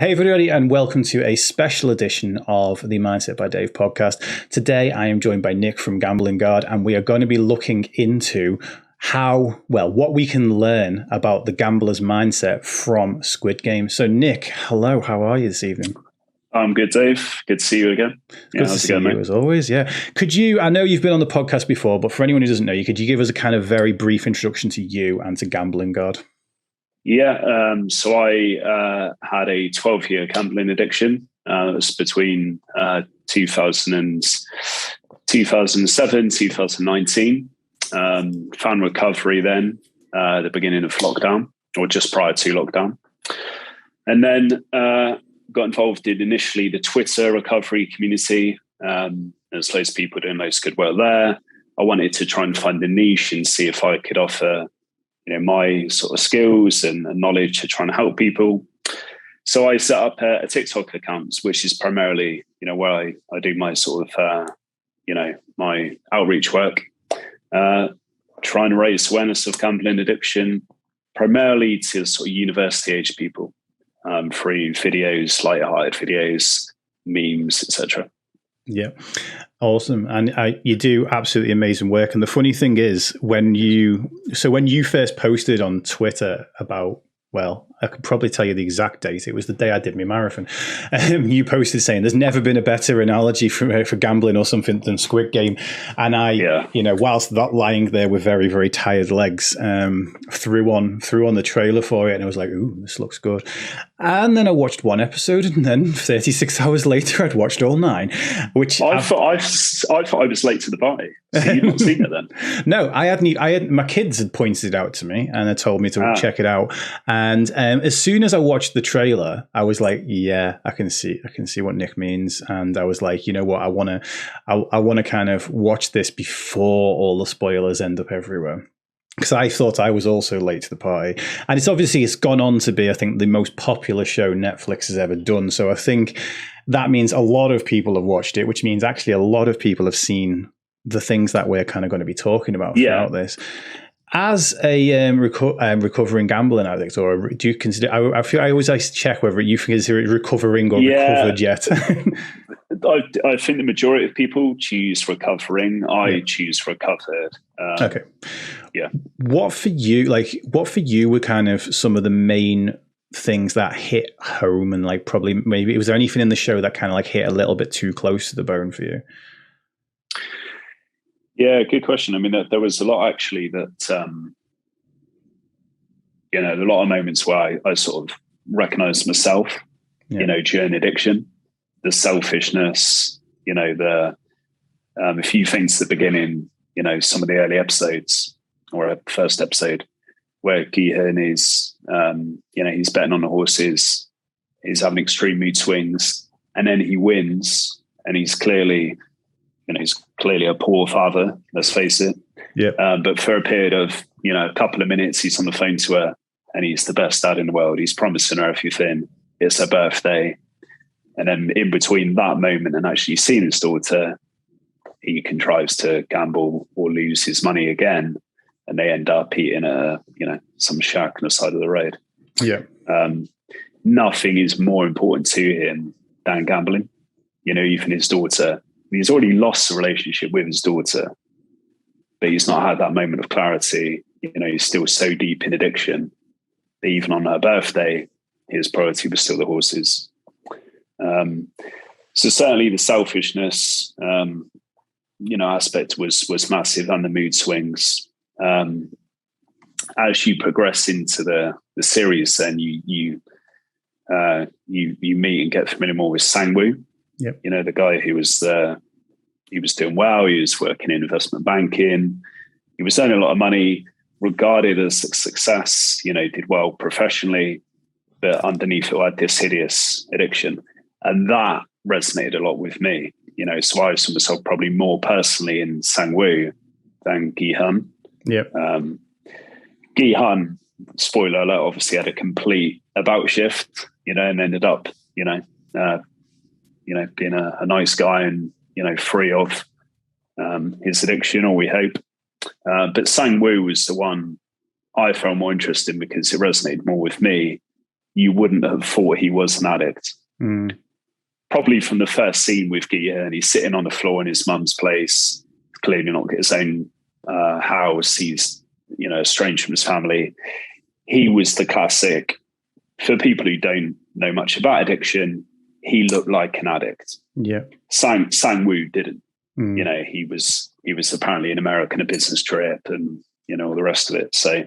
Hey everybody, and welcome to a special edition of the Mindset by Dave podcast. Today I am joined by Nick from Gambling Guard, and we are going to be looking into what we can learn about the gambler's mindset from Squid Game. So Nick, hello, how are you this evening? I'm good, Dave. Good to see you again. Good to see you as always, yeah. Could you, I know you've been on the podcast before, but for anyone who doesn't know you, could you give us a kind of very brief introduction to you and to Gambling Guard? Yeah, so I had a 12-year gambling addiction. It was between 2007, 2019. Found recovery then at the beginning of lockdown, or just prior to lockdown. And then got involved in initially the Twitter recovery community. There's loads of people doing loads of good work there. I wanted to try and find a niche and see if I could offer my sort of skills and knowledge to try and help people. So I set up a TikTok account, which is primarily, where I do my sort of, my outreach work, trying to raise awareness of gambling addiction, primarily to sort of university age people, through videos, light-hearted videos, memes, etc. Yeah. Awesome. And you do absolutely amazing work. And the funny thing is when you first posted on Twitter about, I could probably tell you the exact date. It was the day I did my marathon. You posted saying there's never been a better analogy for gambling or something than Squid Game. And whilst that lying there with very, very tired legs, threw on the trailer for it. And I was like, ooh, this looks good. And then I watched one episode, and then 36 hours later, I'd watched all 9. Which I thought I was late to the party. So you've not seen it then? No, I hadn't. My kids had pointed it out to me, and they told me to check it out. And as soon as I watched the trailer, I was like, yeah, I can see what Nick means. And I was like, you know what, I want to kind of watch this before all the spoilers end up everywhere. Because I thought I was also late to the party. And it's gone on to be, I think, the most popular show Netflix has ever done. So I think that means a lot of people have watched it, which means actually a lot of people have seen the things that we're kind of going to be talking about throughout this. As a recovering gambling addict, or do you consider? I always like to check whether you consider it recovering or recovered yet. I think the majority of people choose recovering. I choose recovered. Okay. Yeah. What for you were kind of some of the main things that hit home, and maybe was there anything in the show that kind of hit a little bit too close to the bone for you? Yeah, good question. I mean, there was a lot actually that, a lot of moments where I sort of recognized myself, during addiction, the selfishness, a few things at the beginning, some of the early episodes or a first episode where Gihan is, he's betting on the horses, he's having extreme mood swings, and then he wins, and he's clearly a poor father, let's face it. Yeah. But for a period of, a couple of minutes, he's on the phone to her and he's the best dad in the world. He's promising her everything. It's her birthday. And then in between that moment and actually seeing his daughter, he contrives to gamble or lose his money again. And they end up eating some shack on the side of the road. Yeah. Nothing is more important to him than gambling. Even his daughter, he's already lost the relationship with his daughter, but he's not had that moment of clarity. He's still so deep in addiction that even on her birthday, his priority was still the horses. So certainly the selfishness, aspect was massive, and the mood swings. As you progress into the series, then you meet and get familiar more with Sang-woo. Yep. The guy who was he was doing well. He was working in investment banking. He was earning a lot of money, regarded as a success, did well professionally, but underneath it had this hideous addiction. And that resonated a lot with me, so I saw myself probably more personally in Sang-woo than Gihan. Yep. Gihan, spoiler alert, obviously had a complete about shift, and ended up, being a nice guy and, free of his addiction, or we hope. But Sang-woo was the one I found more interesting because it resonated more with me. you wouldn't have thought he was an addict. Probably from the first scene with Guy, he's sitting on the floor in his mum's place, clearly not his own house. He's, estranged from his family. He was the classic, for people who don't know much about addiction, he looked like an addict. Yeah. Sang-woo didn't. He was apparently in America on a business trip and, all the rest of it. So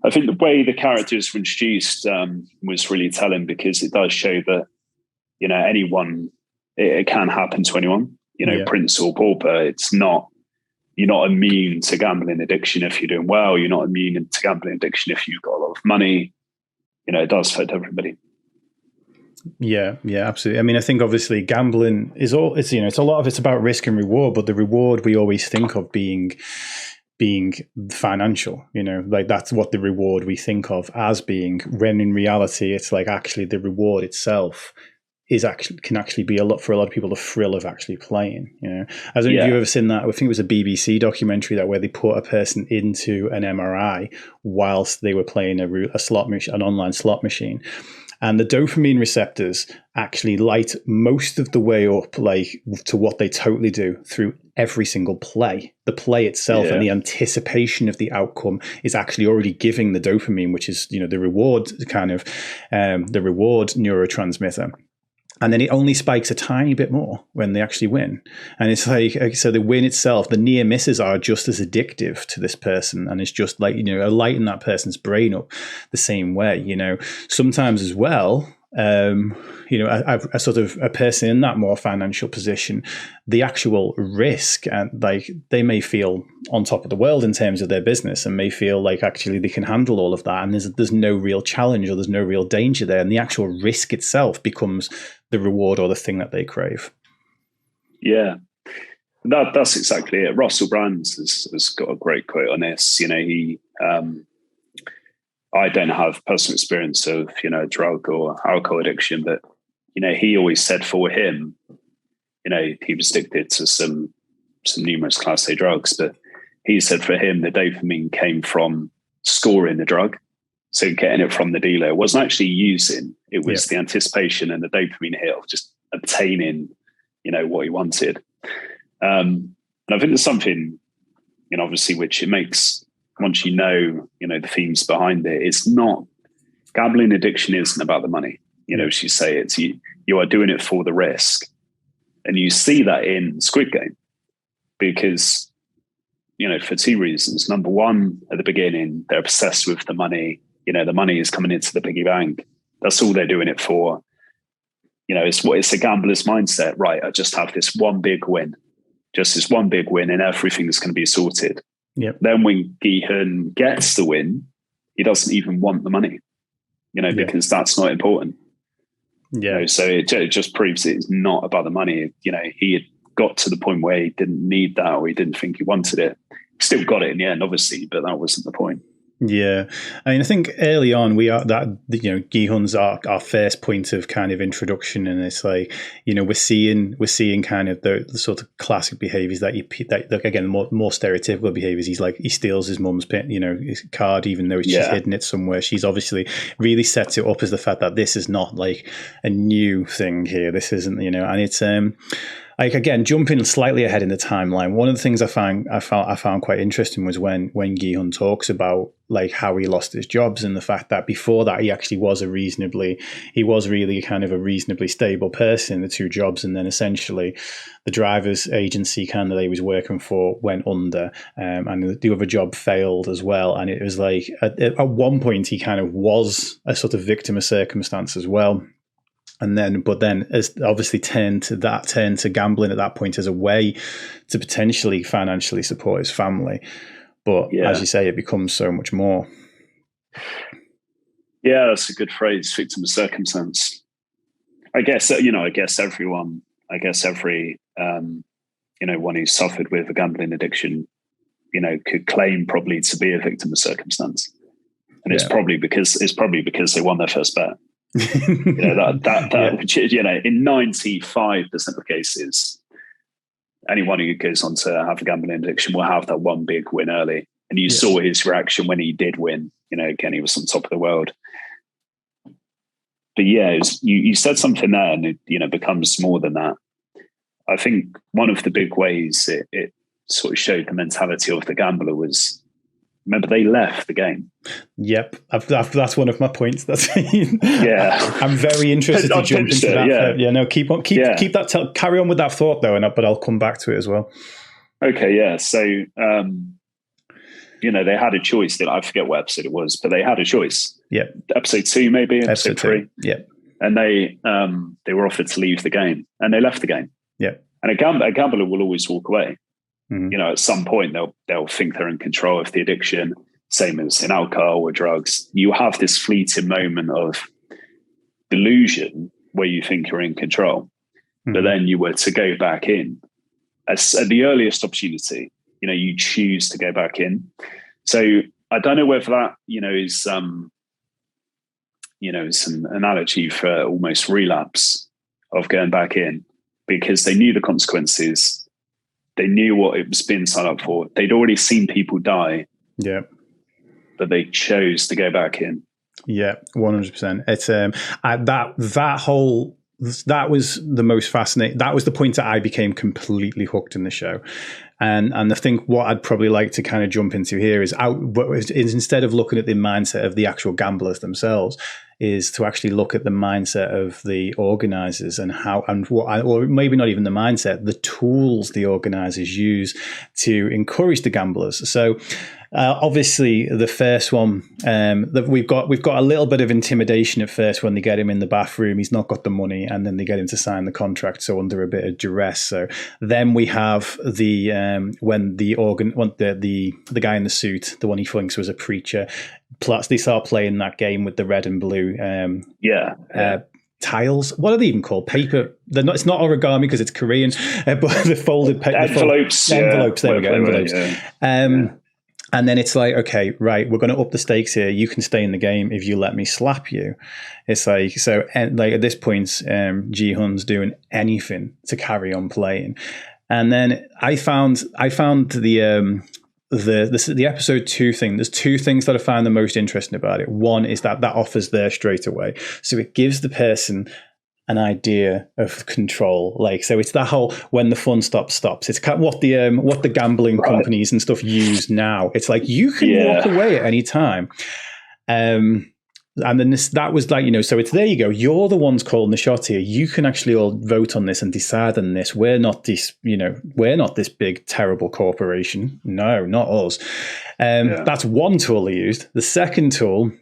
I think the way the characters were introduced was really telling, because it does show that, anyone, it can happen to anyone, prince or pauper. It's not, you're not immune to gambling addiction if you're doing well. You're not immune to gambling addiction if you've got a lot of money. It does affect everybody. Yeah, absolutely. I mean, I think obviously gambling is it's a lot of it's about risk and reward, but the reward we always think of being financial, like that's what the reward we think of as being, when in reality, it's like actually the reward itself can actually be for a lot of people, the thrill of actually playing. I don't know if you've ever seen that. I think it was a BBC documentary where they put a person into an MRI whilst they were playing an online slot machine, and the dopamine receptors actually light most of the way up, like to what they totally do through every single play. The play itself and the anticipation of the outcome is actually already giving the dopamine, which is the reward the reward neurotransmitter. And then it only spikes a tiny bit more when they actually win. And it's like, so the win itself, the near misses are just as addictive to this person. And it's just like, lighting that person's brain up the same way, sometimes as well. A sort of a person in that more financial position, the actual risk, and like they may feel on top of the world in terms of their business and may feel like actually they can handle all of that, and there's no real challenge or there's no real danger there, and the actual risk itself becomes the reward or the thing that they crave. Yeah, that's exactly it. Russell Brand has got a great quote on this. I don't have personal experience of, drug or alcohol addiction, but, he always said for him, he was addicted to some numerous class A drugs, but he said for him, the dopamine came from scoring the drug. So getting it from the dealer. It wasn't actually using, it was the anticipation and the dopamine hit of just obtaining, what he wanted. And I think there's something, obviously, which it makes, once the themes behind it, it's not, gambling addiction isn't about the money. As you say, it's you are doing it for the risk. And you see that in Squid Game because, for two reasons. Number one, at the beginning, they're obsessed with the money. The money is coming into the piggy bank. That's all they're doing it for. It's a gambler's mindset, right? I just have this one big win, and everything's going to be sorted. Yep. Then when Gi-hun gets the win, he doesn't even want the money, because that's not important. Yeah. So it just proves it's not about the money. He had got to the point where he didn't need that, or he didn't think he wanted it. He still got it in the end, obviously, but that wasn't the point. Yeah, I mean, I think early on we are that Gi-hun's our first point of kind of introduction, and it's like we're seeing kind of the sort of classic behaviors that again more stereotypical behaviors. He steals his mum's his card, even though she's hidden it somewhere. She's obviously really sets it up as the fact that this is not like a new thing here. This isn't and it's like, again, jumping slightly ahead in the timeline, one of the things I found quite interesting was when Gi-hun talks about like how he lost his jobs, and the fact that before that he actually was really kind of a reasonably stable person, the two jobs, and then essentially the driver's agency kind of that he was working for went under, and the other job failed as well. And it was like at one point he kind of was a sort of victim of circumstance as well. But then as obviously turned to gambling at that point as a way to potentially financially support his family. But as you say, it becomes so much more. Yeah, that's a good phrase, victim of circumstance. I guess everyone, every one who suffered with a gambling addiction, could claim probably to be a victim of circumstance. And it's probably because they won their first bet. In 95% of cases, anyone who goes on to have a gambling addiction will have that one big win early. And you saw his reaction when he did win. Again, he was on top of the world. yeah, you said something there, and it becomes more than that. I think one of the big ways it sort of showed the mentality of the gambler was, remember, they left the game. Yep, that's one of my points. Yeah, I'm very interested to jump into that. Yeah, no, keep that. Carry on with that thought though, but I'll come back to it as well. Okay, yeah. So, they had a choice. I forget what episode it was, but they had a choice. Yeah, episode 2, maybe episode 3. Yeah, and they were offered to leave the game, and they left the game. Yeah, and a gambler will always walk away. Mm-hmm. At some point they'll think they're in control of the addiction. Same as in alcohol or drugs. You have this fleeting moment of delusion where you think you're in control, mm-hmm. but then you were to go back in at the earliest opportunity. You choose to go back in. So I don't know whether that is some analogy for almost relapse of going back in, because they knew the consequences. They knew what it was being signed up for. They'd already seen people die. Yeah. But they chose to go back in. Yeah, 100%. It's that was the most fascinating. That was the point that I became completely hooked in the show. And I think what I'd probably like to kind of jump into here is instead of looking at the mindset of the actual gamblers themselves, is to actually look at the mindset of the organizers and or maybe not even the mindset, the tools the organizers use to encourage the gamblers. So obviously the first one, we've got a little bit of intimidation at first when they get him in the bathroom. He's not got the money, and then they get him to sign the contract, so under a bit of duress. So then we have the when the guy in the suit, the one he thinks was a preacher, plus they start playing that game with the red and blue tiles. What are they even called? Paper. It's not origami because it's Korean, but the folded paper. Envelopes. Envelopes. There we go. Envelopes. Yeah. And then it's like, okay, right, we're going to up the stakes here. You can stay in the game if you let me slap you. It's like, so, and like at this point, Ji-hun's doing anything to carry on playing. And then I found the episode 2 thing. There's 2 things that I found the most interesting about it. One is that offers there straight away. So it gives the person an idea of control. Like, so it's that whole when the fun stops. It's kind of what the gambling companies and stuff use now. It's like you can walk away at any time. And then that was like, so it's there you go. You're the ones calling the shots here. You can actually all vote on this and decide on this. We're not this, we're not this big, terrible corporation. No, not us. That's one tool they used. The second tool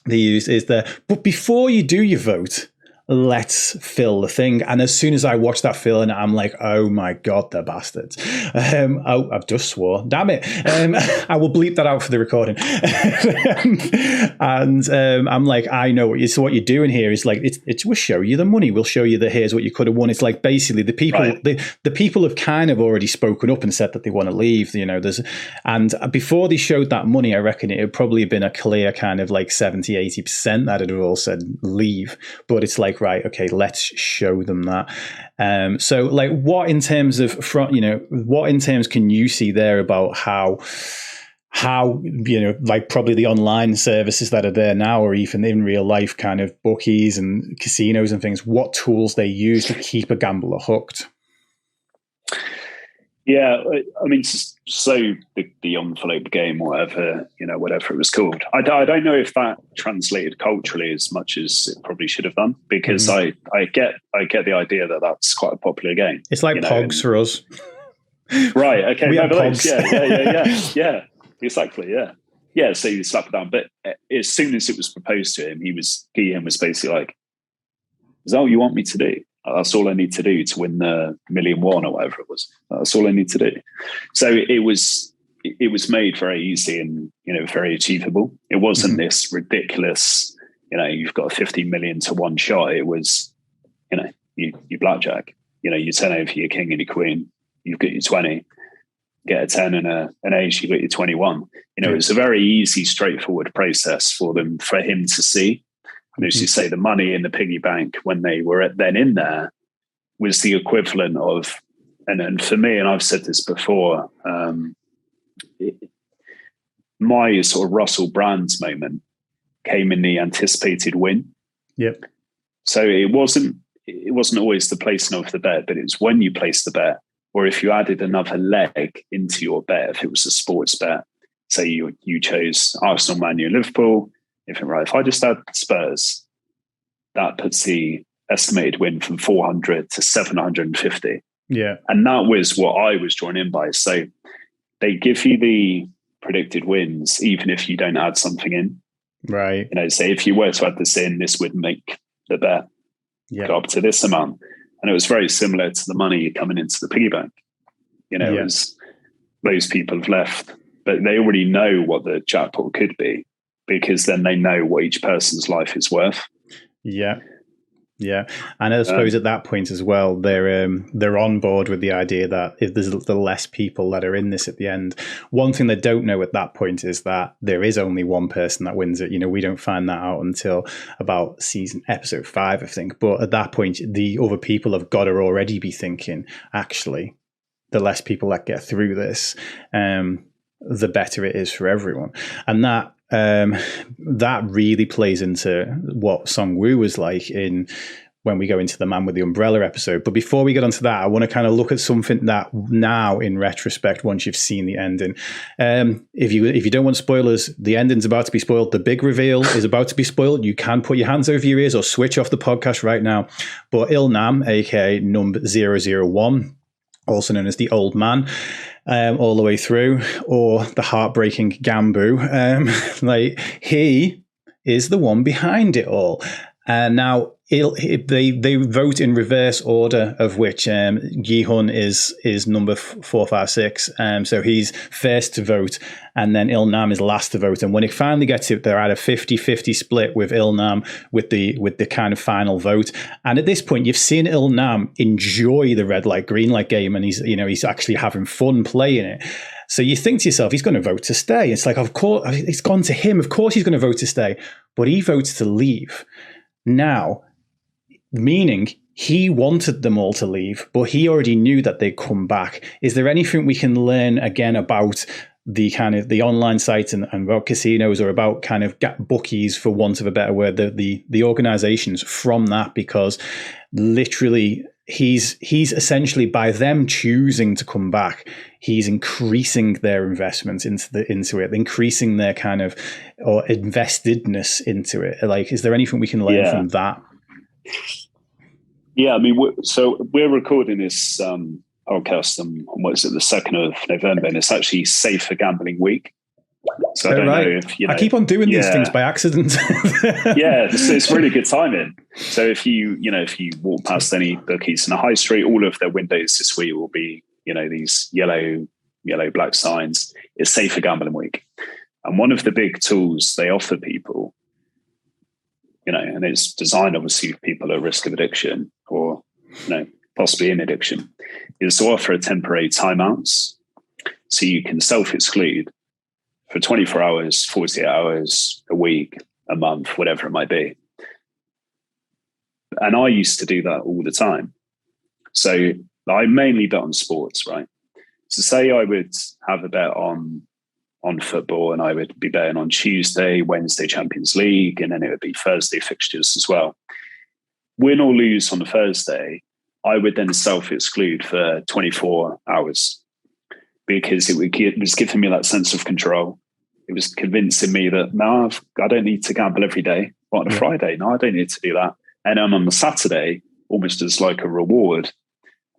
they used is but before you do your vote, let's fill the thing. And as soon as I watch that fill, I'm like, oh my God, they're bastards. I've just swore. Damn it. I will bleep that out for the recording. And I'm like, I know what you're doing here is like, we'll show you the money. We'll show you here's what you could have won. It's like basically the people, the people have kind of already spoken up and said that they want to leave, and before they showed that money, I reckon it would probably have been a clear kind of like 70-80% that it have all said leave. But it's like, right, okay, let's show them that. So like what in terms can you see there about how like probably the online services that are there now, or even in real life kind of bookies and casinos and things, what tools they use to keep a gambler hooked? Yeah, I mean, so the envelope game, whatever it was called. I don't know if that translated culturally as much as it probably should have done, because I get the idea that that's quite a popular game. It's like Pogs for us, right? Okay, we have Pogs. Yeah, exactly, yeah. So you slap it down, but as soon as it was proposed to him, he was basically like, "Is that what you want me to do? That's all I need to do to win the $1 million or whatever it was. That's all I need to do." So it was made very easy and very achievable. It wasn't this ridiculous. You've got 50 million to one shot. It was, you blackjack. You turn over your king and your queen. You've got your 20. Get a 10 and an ace. You got your 21. It was a very easy, straightforward process for him to see. And as you say, the money in the piggy bank when they were then in there was the equivalent of, and for me, and I've said this before, my sort of Russell Brand's moment came in the anticipated win. Yep. So it wasn't always the placing of the bet, but it was when you placed the bet, or if you added another leg into your bet, if it was a sports bet, say you chose Arsenal, Man U, Liverpool, you think, right, if I just add Spurs, that puts the estimated win from 400 to 750. Yeah. And that was what I was drawn in by. So they give you the predicted wins, even if you don't add something in. Right. Say if you were to add this in, this would make the bet go up to this amount. And it was very similar to the money coming into the piggy bank. It was, those people have left, but they already know what the jackpot could be, because then they know what each person's life is worth. Yeah. Yeah. And I suppose at that point as well, they're on board with the idea that if there's the less people that are in this at the end. One thing they don't know at that point is that there is only one person that wins it. We don't find that out until about episode 5, I think. But at that point, the other people have got to already be thinking, actually, the less people that get through this, the better it is for everyone. And that really plays into what Song Woo was like when we go into the Man with the Umbrella episode. But before we get onto that, I want to kind of look at something that now, in retrospect, once you've seen the ending, if you don't want spoilers, the ending's about to be spoiled. The big reveal is about to be spoiled. You can put your hands over your ears or switch off the podcast right now. But Il Nam, aka number 001, also known as the Old Man, all the way through, or the heartbreaking Gambu, he is the one behind it all. And now they vote in reverse order, of which Gi-hun is number 456. So he's first to vote, and then Il Nam is last to vote. And when it finally gets to it, they're at a 50-50 split with Il Nam with the kind of final vote. And at this point, you've seen Il Nam enjoy the red light, green light game, and he's actually having fun playing it. So you think to yourself, he's going to vote to stay. It's like, of course, it's gone to him. Of course he's going to vote to stay. But he votes to leave. Now, meaning he wanted them all to leave, but he already knew that they'd come back. Is there anything we can learn again about the kind of the online sites and about casinos, or about kind of bookies, for want of a better word, the organizations from that? Because literally he's essentially, by them choosing to come back, he's increasing their investment into it, increasing their kind of, or investedness into it. Like, is there anything we can learn from that? Yeah, I mean, we're recording this podcast on what is it, the 2nd of November, and it's actually Safer Gambling Week. So I don't know if I keep on doing these things by accident. Yeah, it's really good timing. So if you walk past any bookies in the high street, all of their windows this week will be these yellow black signs. It's Safer Gambling Week, and one of the big tools they offer people, and it's designed obviously for people at risk of addiction or possibly in addiction, is to offer a temporary timeouts, so you can self-exclude for 24 hours, 48 hours, a week, a month, whatever it might be. And I used to do that all the time. So I mainly bet on sports, right? So say I would have a bet on football, and I would be betting on Tuesday, Wednesday Champions League, and then it would be Thursday fixtures as well. Win or lose on the Thursday, I would then self-exclude for 24 hours, because it was giving me that sense of control. It was convincing me that, no, I don't need to gamble every day. But on a Friday, no, I don't need to do that. And then on the Saturday, almost as like a reward,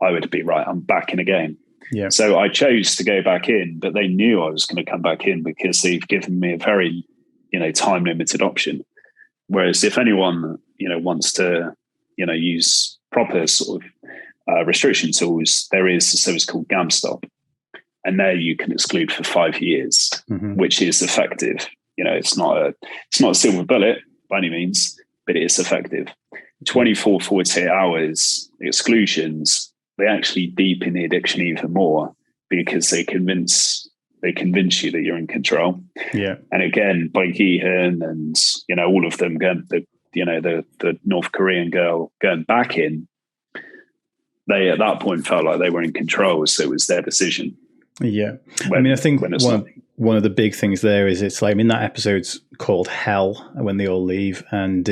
I would be, right, I'm back in a game. Yeah. So I chose to go back in, but they knew I was going to come back in, because they've given me a very, time limited option. Whereas if anyone, wants to, use proper sort of restriction tools, there is a service called GamStop. And there you can exclude for 5 years, which is effective. It's not a silver bullet by any means, but it is effective. 24, 48 hours exclusions, they actually deepen the addiction even more, because they convince you that you're in control. Yeah. And again, by Gi-hun and all of them going, the North Korean girl going back in, they at that point felt like they were in control, so it was their decision. Yeah. I think one of the big things there is, it's like, that episode's called Hell, when they all leave, and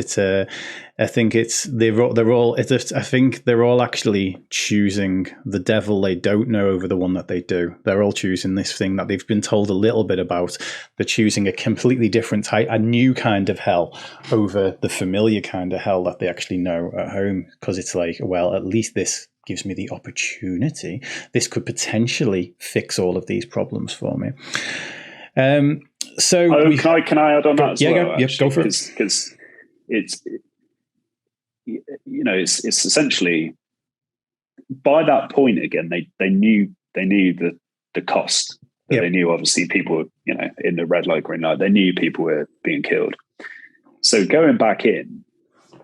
I think they're all. I think they're all actually choosing the devil they don't know over the one that they do. They're all choosing this thing that they've been told a little bit about. They're choosing a completely different type, a new kind of hell over the familiar kind of hell that they actually know at home. Because it's like, well, at least this gives me the opportunity. This could potentially fix all of these problems for me. So can I add on that as well? Go for it. Because it's it's essentially, by that point again, they knew the cost. They knew obviously people in the red light, green light. They knew people were being killed. So going back in,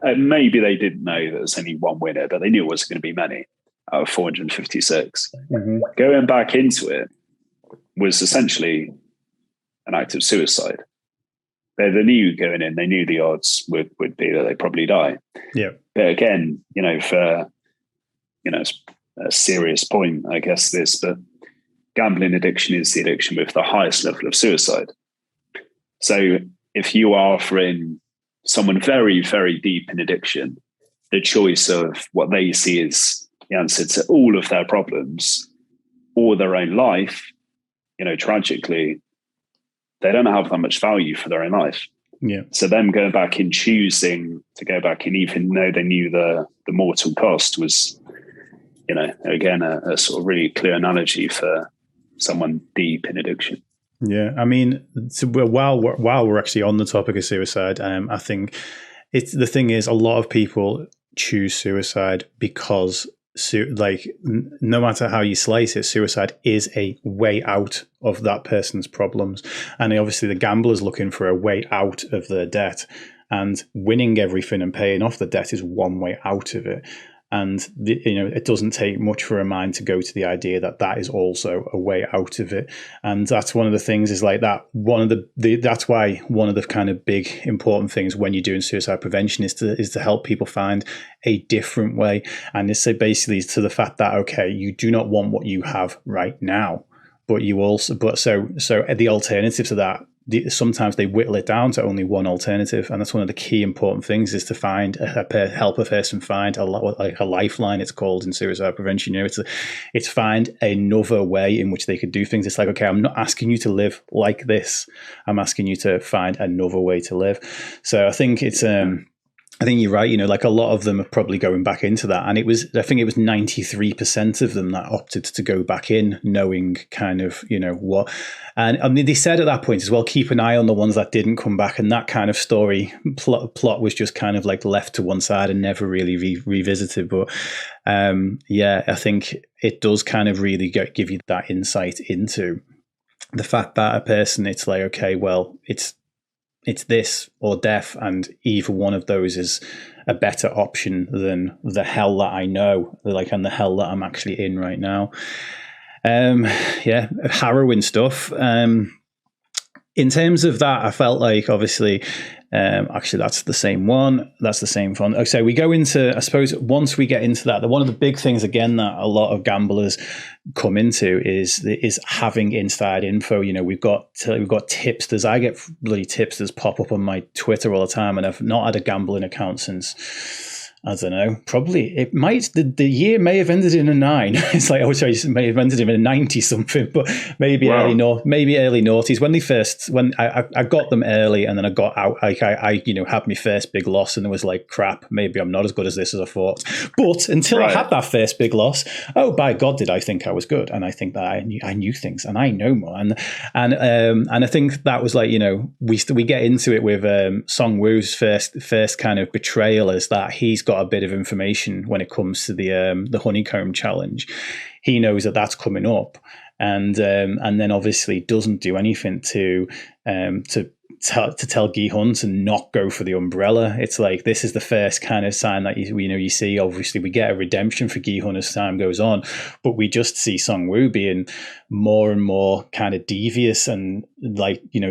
maybe they didn't know that there's only one winner, but they knew it was going to be many out of 456. Mm-hmm. Going back into it was essentially an act of suicide. They knew going in, they knew the odds would be that they'd probably die. Yeah. But again, for a serious point, I guess but gambling addiction is the addiction with the highest level of suicide. So if you are offering someone very, very deep in addiction the choice of what they see as the answer to all of their problems or their own life, tragically, they don't have that much value for their own life. Yeah. So them going back in, choosing to go back in, even though they knew the mortal cost, was, again, a sort of really clear analogy for someone deep in addiction. Yeah, I mean, while we're actually on the topic of suicide, I think the thing is, a lot of people choose suicide because, no matter how you slice it, suicide is a way out of that person's problems. And obviously the gambler's looking for a way out of their debt, and winning everything and paying off the debt is one way out of it. And it doesn't take much for a mind to go to the idea that is also a way out of it. And that's one of the things is like that. That's why one of the kind of big important things when you're doing suicide prevention is to help people find a different way. And it's basically to the fact that, okay, you do not want what you have right now, but so the alternative to that, sometimes they whittle it down to only one alternative, and that's one of the key important things is to find help a person find a lifeline. It's called in suicide prevention. It's find another way in which they could do things. It's like, okay, I'm not asking you to live like this. I'm asking you to find another way to live. So I think it's. I think you're right. Like a lot of them are probably going back into that. And I think it was 93% of them that opted to go back in knowing kind of, what. And I mean, they said at that point as well, keep an eye on the ones that didn't come back. And that kind of story plot was just kind of like left to one side and never really revisited. But I think it does kind of really give you that insight into the fact that a person, it's like, okay, well, it's this or death, and either one of those is a better option than the hell that I know, and the hell that I'm actually in right now. Harrowing stuff. In terms of that, I felt like obviously, actually that's the same one. That's the same one. Okay, so we go into, I suppose, once we get into that, one of the big things again that a lot of gamblers come into is having inside info. We've got tipsters. I get bloody tipsters pop up on my Twitter all the time, and I've not had a gambling account since, I don't know, probably it might, the year may have ended in a 9. It's like, it may have ended in a 90 something, but maybe early noughties. When I got them early, and then I got out, I had my first big loss, and it was like, crap, maybe I'm not as good as this as I thought. But until I had that first big loss, oh, by God, did I think I was good. And I think that I knew things and I know more. And I think that was like, we get into it with Song Woo's first kind of betrayal is that he's got a bit of information when it comes to the honeycomb challenge. He knows that that's coming up, and then obviously doesn't do anything to tell Gi-hun to not go for the umbrella. It's like, this is the first kind of sign that you see. Obviously we get a redemption for Gi-hun as time goes on, but we just see Song Woo being more and more kind of devious and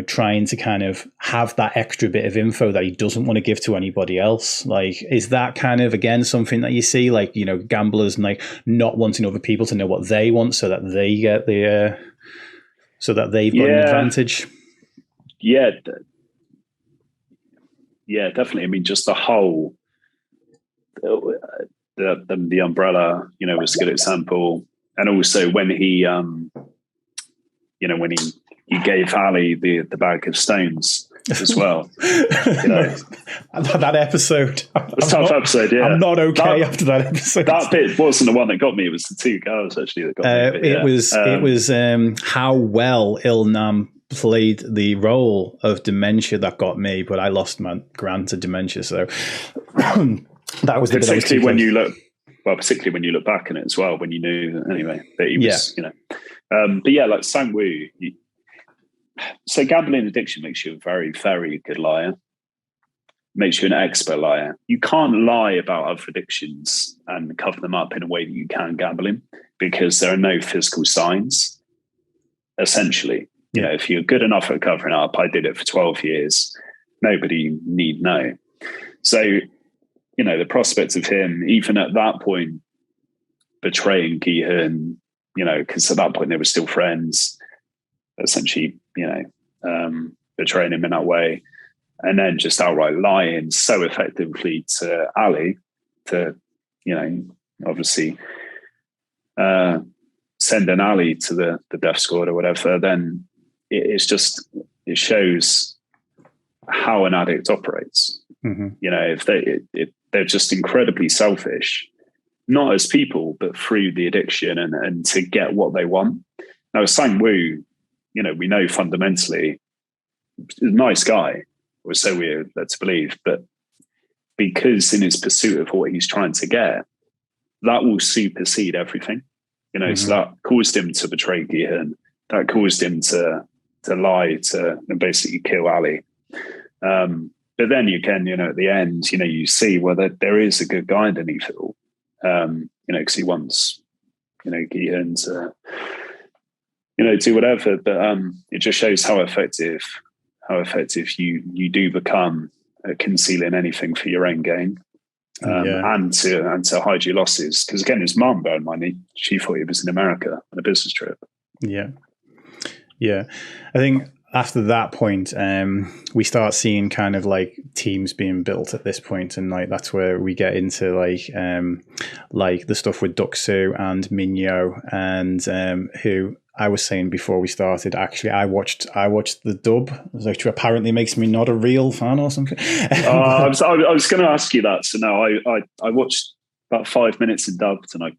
trying to kind of have that extra bit of info that he doesn't want to give to anybody else. Like, is that kind of, again, something that you see, gamblers and not wanting other people to know what they want so that they get so that they've got an advantage? Yeah, definitely. I mean, just the whole the umbrella, was a good example. And also when he, when he gave Ali the bag of stones as well. That episode. It's a tough episode, yeah. I'm not okay after that episode. That bit wasn't the one that got me. It was the two girls actually that got me. It was how well Ilnam played the role of dementia that got me, but I lost my grand to dementia, so that was the particularly when you look. Well, particularly when you look back on it as well, when you knew anyway that he was, but yeah, like Sang Woo. So gambling addiction makes you a very, very good liar. Makes you an expert liar. You can't lie about other addictions and cover them up in a way that you can gambling, because there are no physical signs. Essentially, if you're good enough at covering up, I did it for 12 years. Nobody need know. So, the prospect of him, even at that point, betraying Gi-hun, because at that point they were still friends, essentially, betraying him in that way, and then just outright lying so effectively to Ali to, obviously sending Ali to the death squad or whatever, then it shows how an addict operates. Mm-hmm. If they're just incredibly selfish, not as people, but through the addiction and to get what they want. Now, Sang Woo, we know fundamentally, a nice guy, or so we're led to believe, but because in his pursuit of what he's trying to get, that will supersede everything. Mm-hmm. So that caused him to betray Gi-hun, that caused him to lie to and basically kill Ali. But then again, at the end, you see whether there is a good guy underneath it all. Because he wants, Gi-hun to, do whatever. But it just shows how effective you do become at concealing anything for your own gain, and to hide your losses. Because again, his mum, bear in mind, she thought he was in America on a business trip. Yeah. I think after that point, we start seeing kind of like teams being built at this point, and like that's where we get into like the stuff with Duxu and Minyo, and who I was saying before we started. Actually, I watched the dub, which apparently makes me not a real fan or something. I was going to ask you that. So no, I watched about 5 minutes in dubbed, and I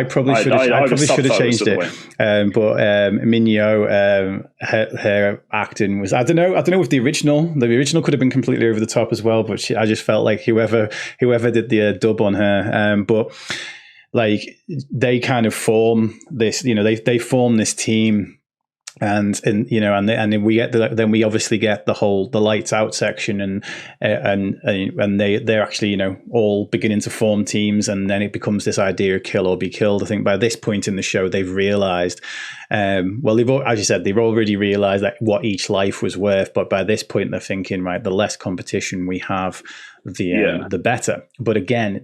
probably should have changed it. But Minyo, her acting was, I don't know if the original could have been completely over the top as well, but I just felt like whoever did the dub on her, but like they kind of form this, they form this team. And then we obviously get the lights out section, and they're actually all beginning to form teams, and then it becomes this idea of kill or be killed. I think by this point in the show they've realized, as you said, they've already realized that what each life was worth, but by this point they're thinking, right, the less competition we have, the better. But again,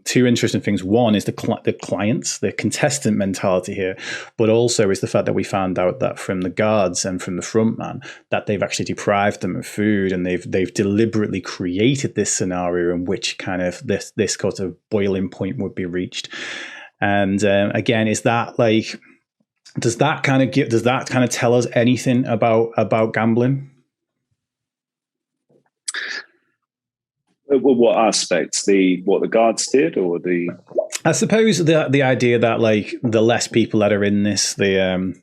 two interesting things. One is the clients, the contestant mentality here, but also is the fact that we found out that from the guards and from the front man that they've actually deprived them of food, and they've deliberately created this scenario in which kind of this sort of boiling point would be reached. And again, is that like, does that kind of tell us anything about gambling? What aspects? What the guards did, or the? I suppose the idea that like the less people that are in this, the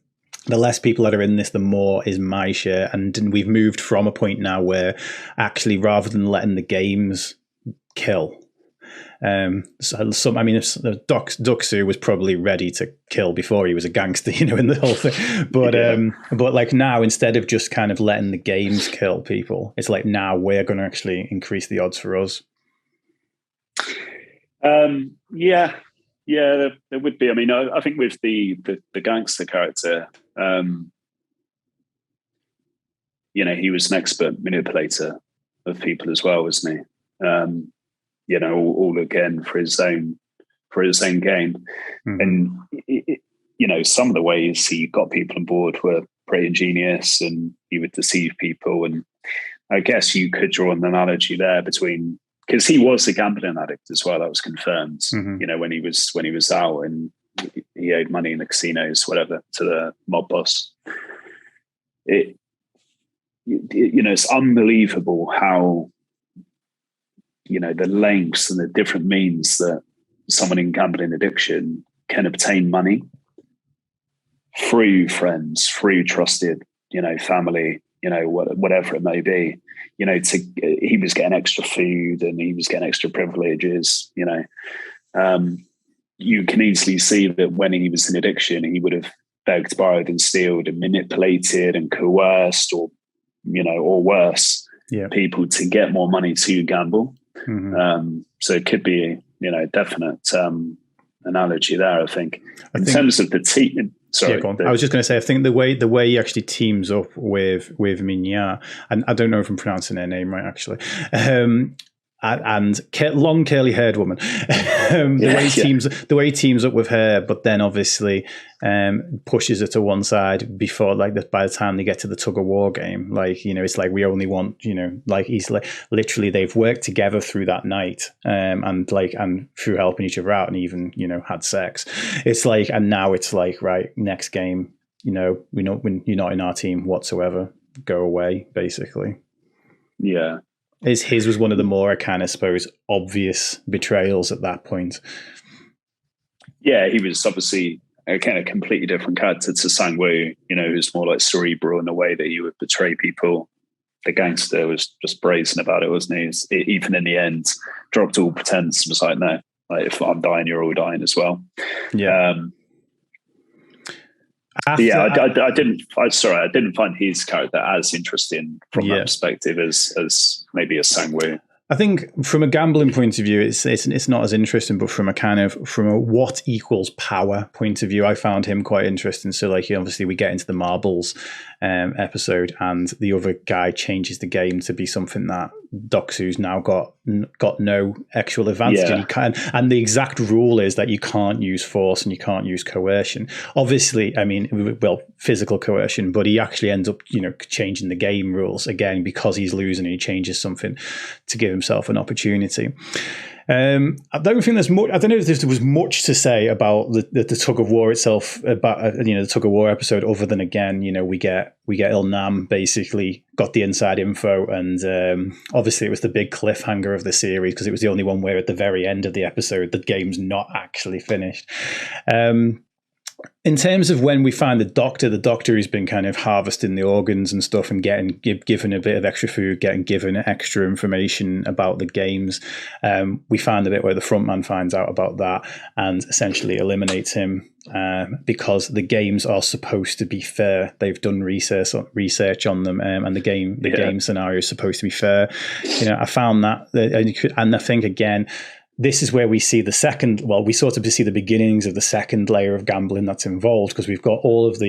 less people that are in this, the more is my share, and we've moved from a point now where actually rather than letting the games kill. Duxu was probably ready to kill before he was a gangster, in the whole thing. But like now, instead of just kind of letting the games kill people, it's like now we're going to actually increase the odds for us. There would be. I mean, I think with the gangster character, he was an expert manipulator of people as well, wasn't he? All again for his own gain. Mm-hmm. And some of the ways he got people on board were pretty ingenious, and he would deceive people. And I guess you could draw an analogy there between because he was a gambling addict as well. That was confirmed. Mm-hmm. You know, when he was out and he owed money in the casinos, whatever, to the mob boss. It's unbelievable how, the lengths and the different means that someone in gambling addiction can obtain money through friends, through trusted, family, whatever it may be. He was getting extra food and he was getting extra privileges. You can easily see that when he was in addiction, he would have begged, borrowed, and stealed and manipulated and coerced, or worse, people to get more money to gamble. Mm-hmm. So it could be, definite analogy there. I think in terms of the team. Sorry, I was just going to say, I think the way he actually teams up with Mignard, and I don't know if I'm pronouncing her name right, actually, and long curly haired woman, the way he teams up with her, but then obviously pushes her to one side before, by the time they get to the tug of war game, it's like, we only want, he's like, literally they've worked together through that night, and through helping each other out, and even, had sex. It's like, and now it's like, right, next game, we know when you're not in our team whatsoever, go away, basically. Yeah. His was one of the more, I kind of suppose, obvious betrayals at that point. Yeah, he was obviously a kind of completely different character to Sang-woo, who's more like cerebral in the way that he would betray people. The gangster was just brazen about it, wasn't he? Even in the end, dropped all pretense and was like, no, if I'm dying, you're all dying as well. Yeah. I didn't find his character as interesting from that perspective as maybe a Sang-woo. I think from a gambling point of view, it's not as interesting, but from a what equals power point of view, I found him quite interesting. So obviously we get into the marbles episode, and the other guy changes the game to be something that Doksu's now got no actual advantage, and the exact rule is that you can't use force and you can't use coercion. Obviously, physical coercion, but he actually ends up changing the game rules again because he's losing, and he changes something to give himself an opportunity. I don't think there's much. I don't know if there was much to say about the tug of war itself, about the tug of war episode, other than again, we get Il-nam basically got the inside info, and obviously it was the big cliffhanger of the series because it was the only one where at the very end of the episode the game's not actually finished. In terms of when we find the doctor who's been kind of harvesting the organs and stuff and getting given a bit of extra food, getting given extra information about the games, we find the bit where the frontman finds out about that and essentially eliminates him because the games are supposed to be fair. They've done research on them, and the game scenario is supposed to be fair. I found that, and I think again, this is where we see we sort of see the beginnings of the second layer of gambling that's involved, because we've got all of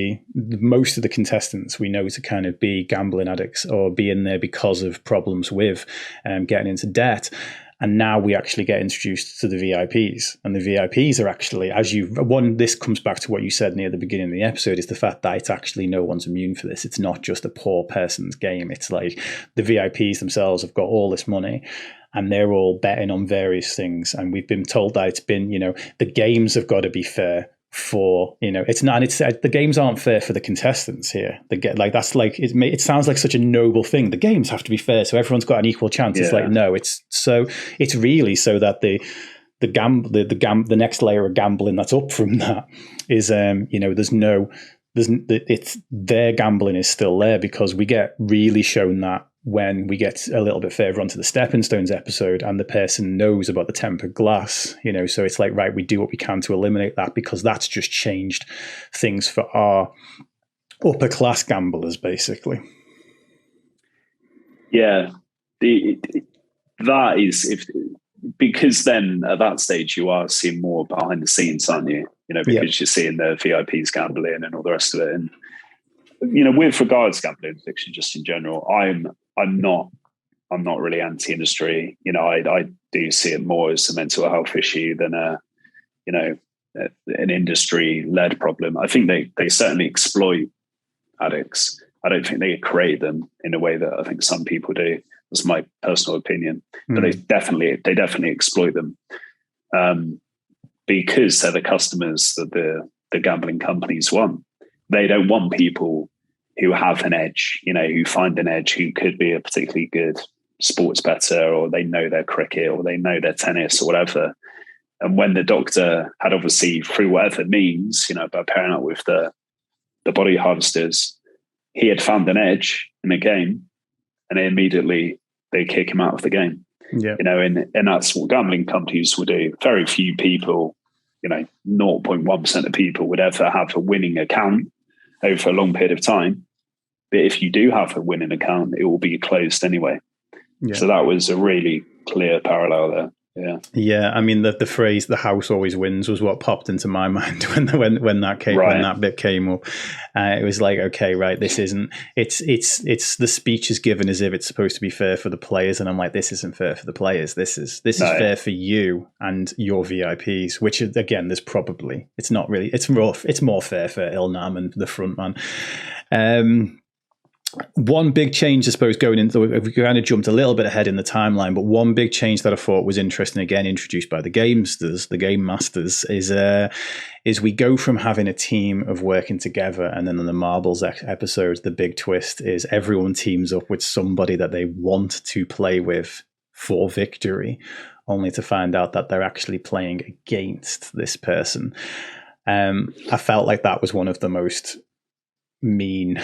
most of the contestants we know to kind of be gambling addicts or be in there because of problems with getting into debt. And now we actually get introduced to the VIPs, and the VIPs are actually, this comes back to what you said near the beginning of the episode, is the fact that it's actually no one's immune for this. It's not just a poor person's game. It's like the VIPs themselves have got all this money, and they're all betting on various things. And we've been told that it's been, the games have got to be fair for, it's not, and it's the games aren't fair for the contestants here. It sounds like such a noble thing. The games have to be fair, so everyone's got an equal chance. It's like, no, it's really so that the next layer of gambling that's up from that is, it's their gambling is still there, because we get really shown that when we get a little bit further onto the Stepping Stones episode and the person knows about the tempered glass, so it's like, right, we do what we can to eliminate that, because that's just changed things for our upper class gamblers, basically. Yeah. That is, because then at that stage you are seeing more behind the scenes, aren't you? Because you're seeing the VIPs gambling and all the rest of it. And, with regards to gambling addiction, just in general, I'm not really anti-industry. I do see it more as a mental health issue than an industry-led problem. I think they certainly exploit addicts. I don't think they create them in a way that I think some people do. That's my personal opinion. But they definitely exploit them, because they're the customers that the gambling companies want. They don't want people who have an edge, who find an edge, who could be a particularly good sports bettor, or they know their cricket, or they know their tennis, or whatever. And when the doctor had, obviously, through whatever means, by pairing up with the body harvesters, he had found an edge in the game, and they kick him out of the game. Yeah. And that's what gambling companies will do. Very few people, 0.1% of people would ever have a winning account over a long period of time. But if you do have a winning account, it will be closed anyway. Yeah. So that was a really clear parallel there. Yeah. Yeah. I mean, the phrase "the house always wins" was what popped into my mind when that bit came up. It was like, okay, right, this isn't. It's the speech is given as if it's supposed to be fair for the players, and I'm like, this isn't fair for the players. This is fair for you and your VIPs. Which, again, it's not really. It's more fair for Ilnam and the front man. One big change, I suppose, going into, we kind of jumped a little bit ahead in the timeline, but one big change that I thought was interesting, again, introduced by the game masters, is we go from having a team of working together, and then in the marbles episode, the big twist is everyone teams up with somebody that they want to play with for victory, only to find out that they're actually playing against this person. I felt like that was one of the most mean,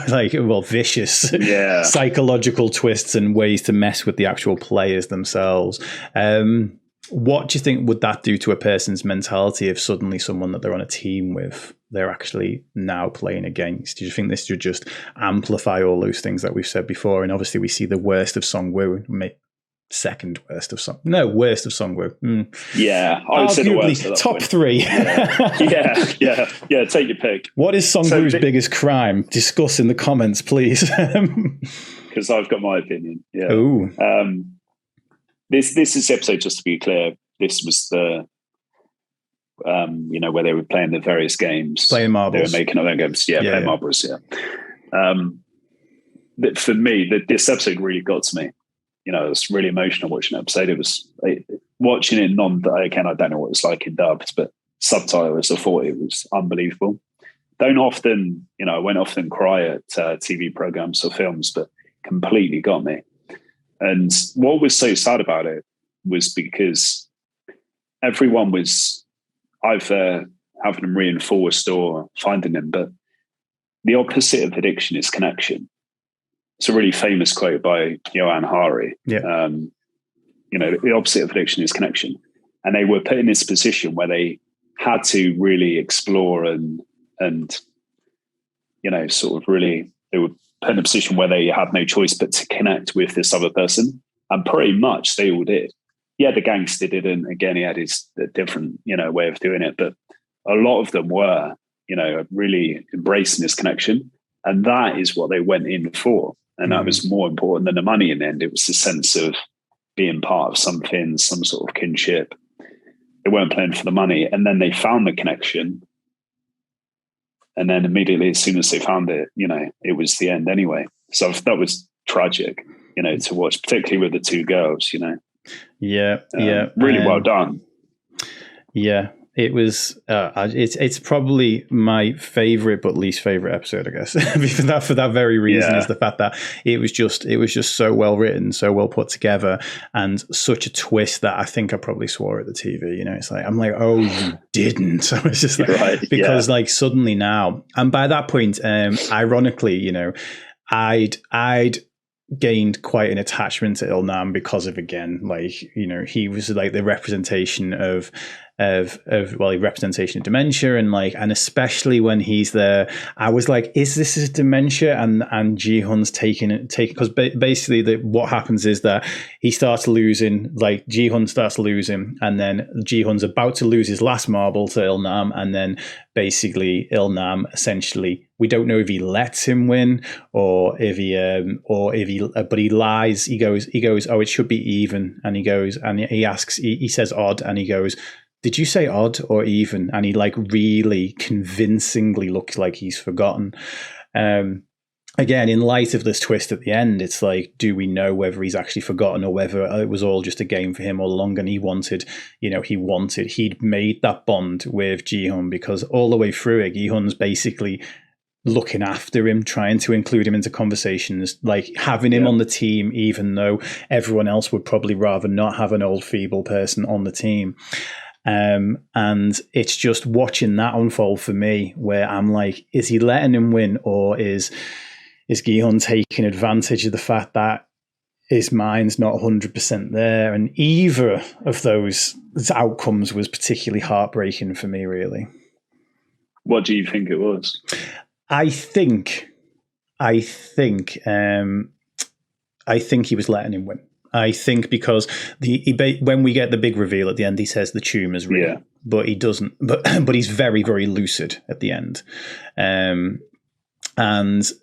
vicious psychological twists and ways to mess with the actual players themselves. What do you think would that do to a person's mentality if suddenly someone that they're on a team with, they're actually now playing against? Do you think this should just amplify all those things that we've said before? And obviously we see the worst of Songwoo, second worst of Song. No, worst of Songwoo. Yeah, I would say the worst. Top three. Yeah. Take your pick. What is Songwoo's biggest crime? Discuss in the comments, please. Because I've got my opinion. Yeah. Ooh. This is episode, just to be clear. This was the where they were playing the various games, playing marbles. They were making up their games. Playing marbles. Yeah. For me, this episode really got to me. It was really emotional watching the episode. It was watching it I don't know what it's like in dubbed, but subtitles, I thought it was unbelievable. I won't often cry at TV programs or films, but completely got me. And what was so sad about it was because everyone was either having them reinforced or finding them, but the opposite of addiction is connection. It's a really famous quote by Johan Hari. Yeah. The opposite of addiction is connection. And they were put in this position where they had to really explore and sort of really, they were put in a position where they had no choice but to connect with this other person. And pretty much they all did. Yeah, the gangster didn't. Again, he had his different, way of doing it. But a lot of them were, really embracing this connection. And that is what they went in for. And that was more important than the money in the end. It was the sense of being part of something, some sort of kinship. They weren't playing for the money. And then they found the connection. And then immediately, as soon as they found it, it was the end anyway. So that was tragic, to watch, particularly with the two girls, Yeah. Really well done. Yeah. It was. It's probably my favorite, but least favorite episode, I guess. for that very reason, is the fact that it was just so well written, so well put together, and such a twist that I think I probably swore at the TV. It's like I'm like, oh, you didn't. I was just like, because suddenly now, and by that point, ironically, I'd gained quite an attachment to Ilnam because of, again, he was like the representation of representation of dementia, and especially when he's there, I was like, is this his dementia? And Jihun's taking because basically what happens is that he starts losing, Jihun starts losing, and then Jihun's about to lose his last marble to Ilnam, and then basically Ilnam essentially, we don't know if he lets him win or if he but he lies. He goes, oh, it should be even, and he asks, he says odd, and he goes, did you say odd or even? And he really convincingly looks like he's forgotten. again, in light of this twist at the end, it's like, do we know whether he's actually forgotten or whether it was all just a game for him all along? And he'd made that bond with Gi-hun, because all the way through it, Gi-hun's basically looking after him, trying to include him into conversations, like having him on the team, even though everyone else would probably rather not have an old, feeble person on the team. And it's just watching that unfold for me, where I'm like, is he letting him win, or is Gi-hun taking advantage of the fact that his mind's not 100% there? And either of those outcomes was particularly heartbreaking for me, really. What do you think it was? I think he was letting him win. I think because when we get the big reveal at the end, he says the tumor's real, but he doesn't. But he's very, very lucid at the end. And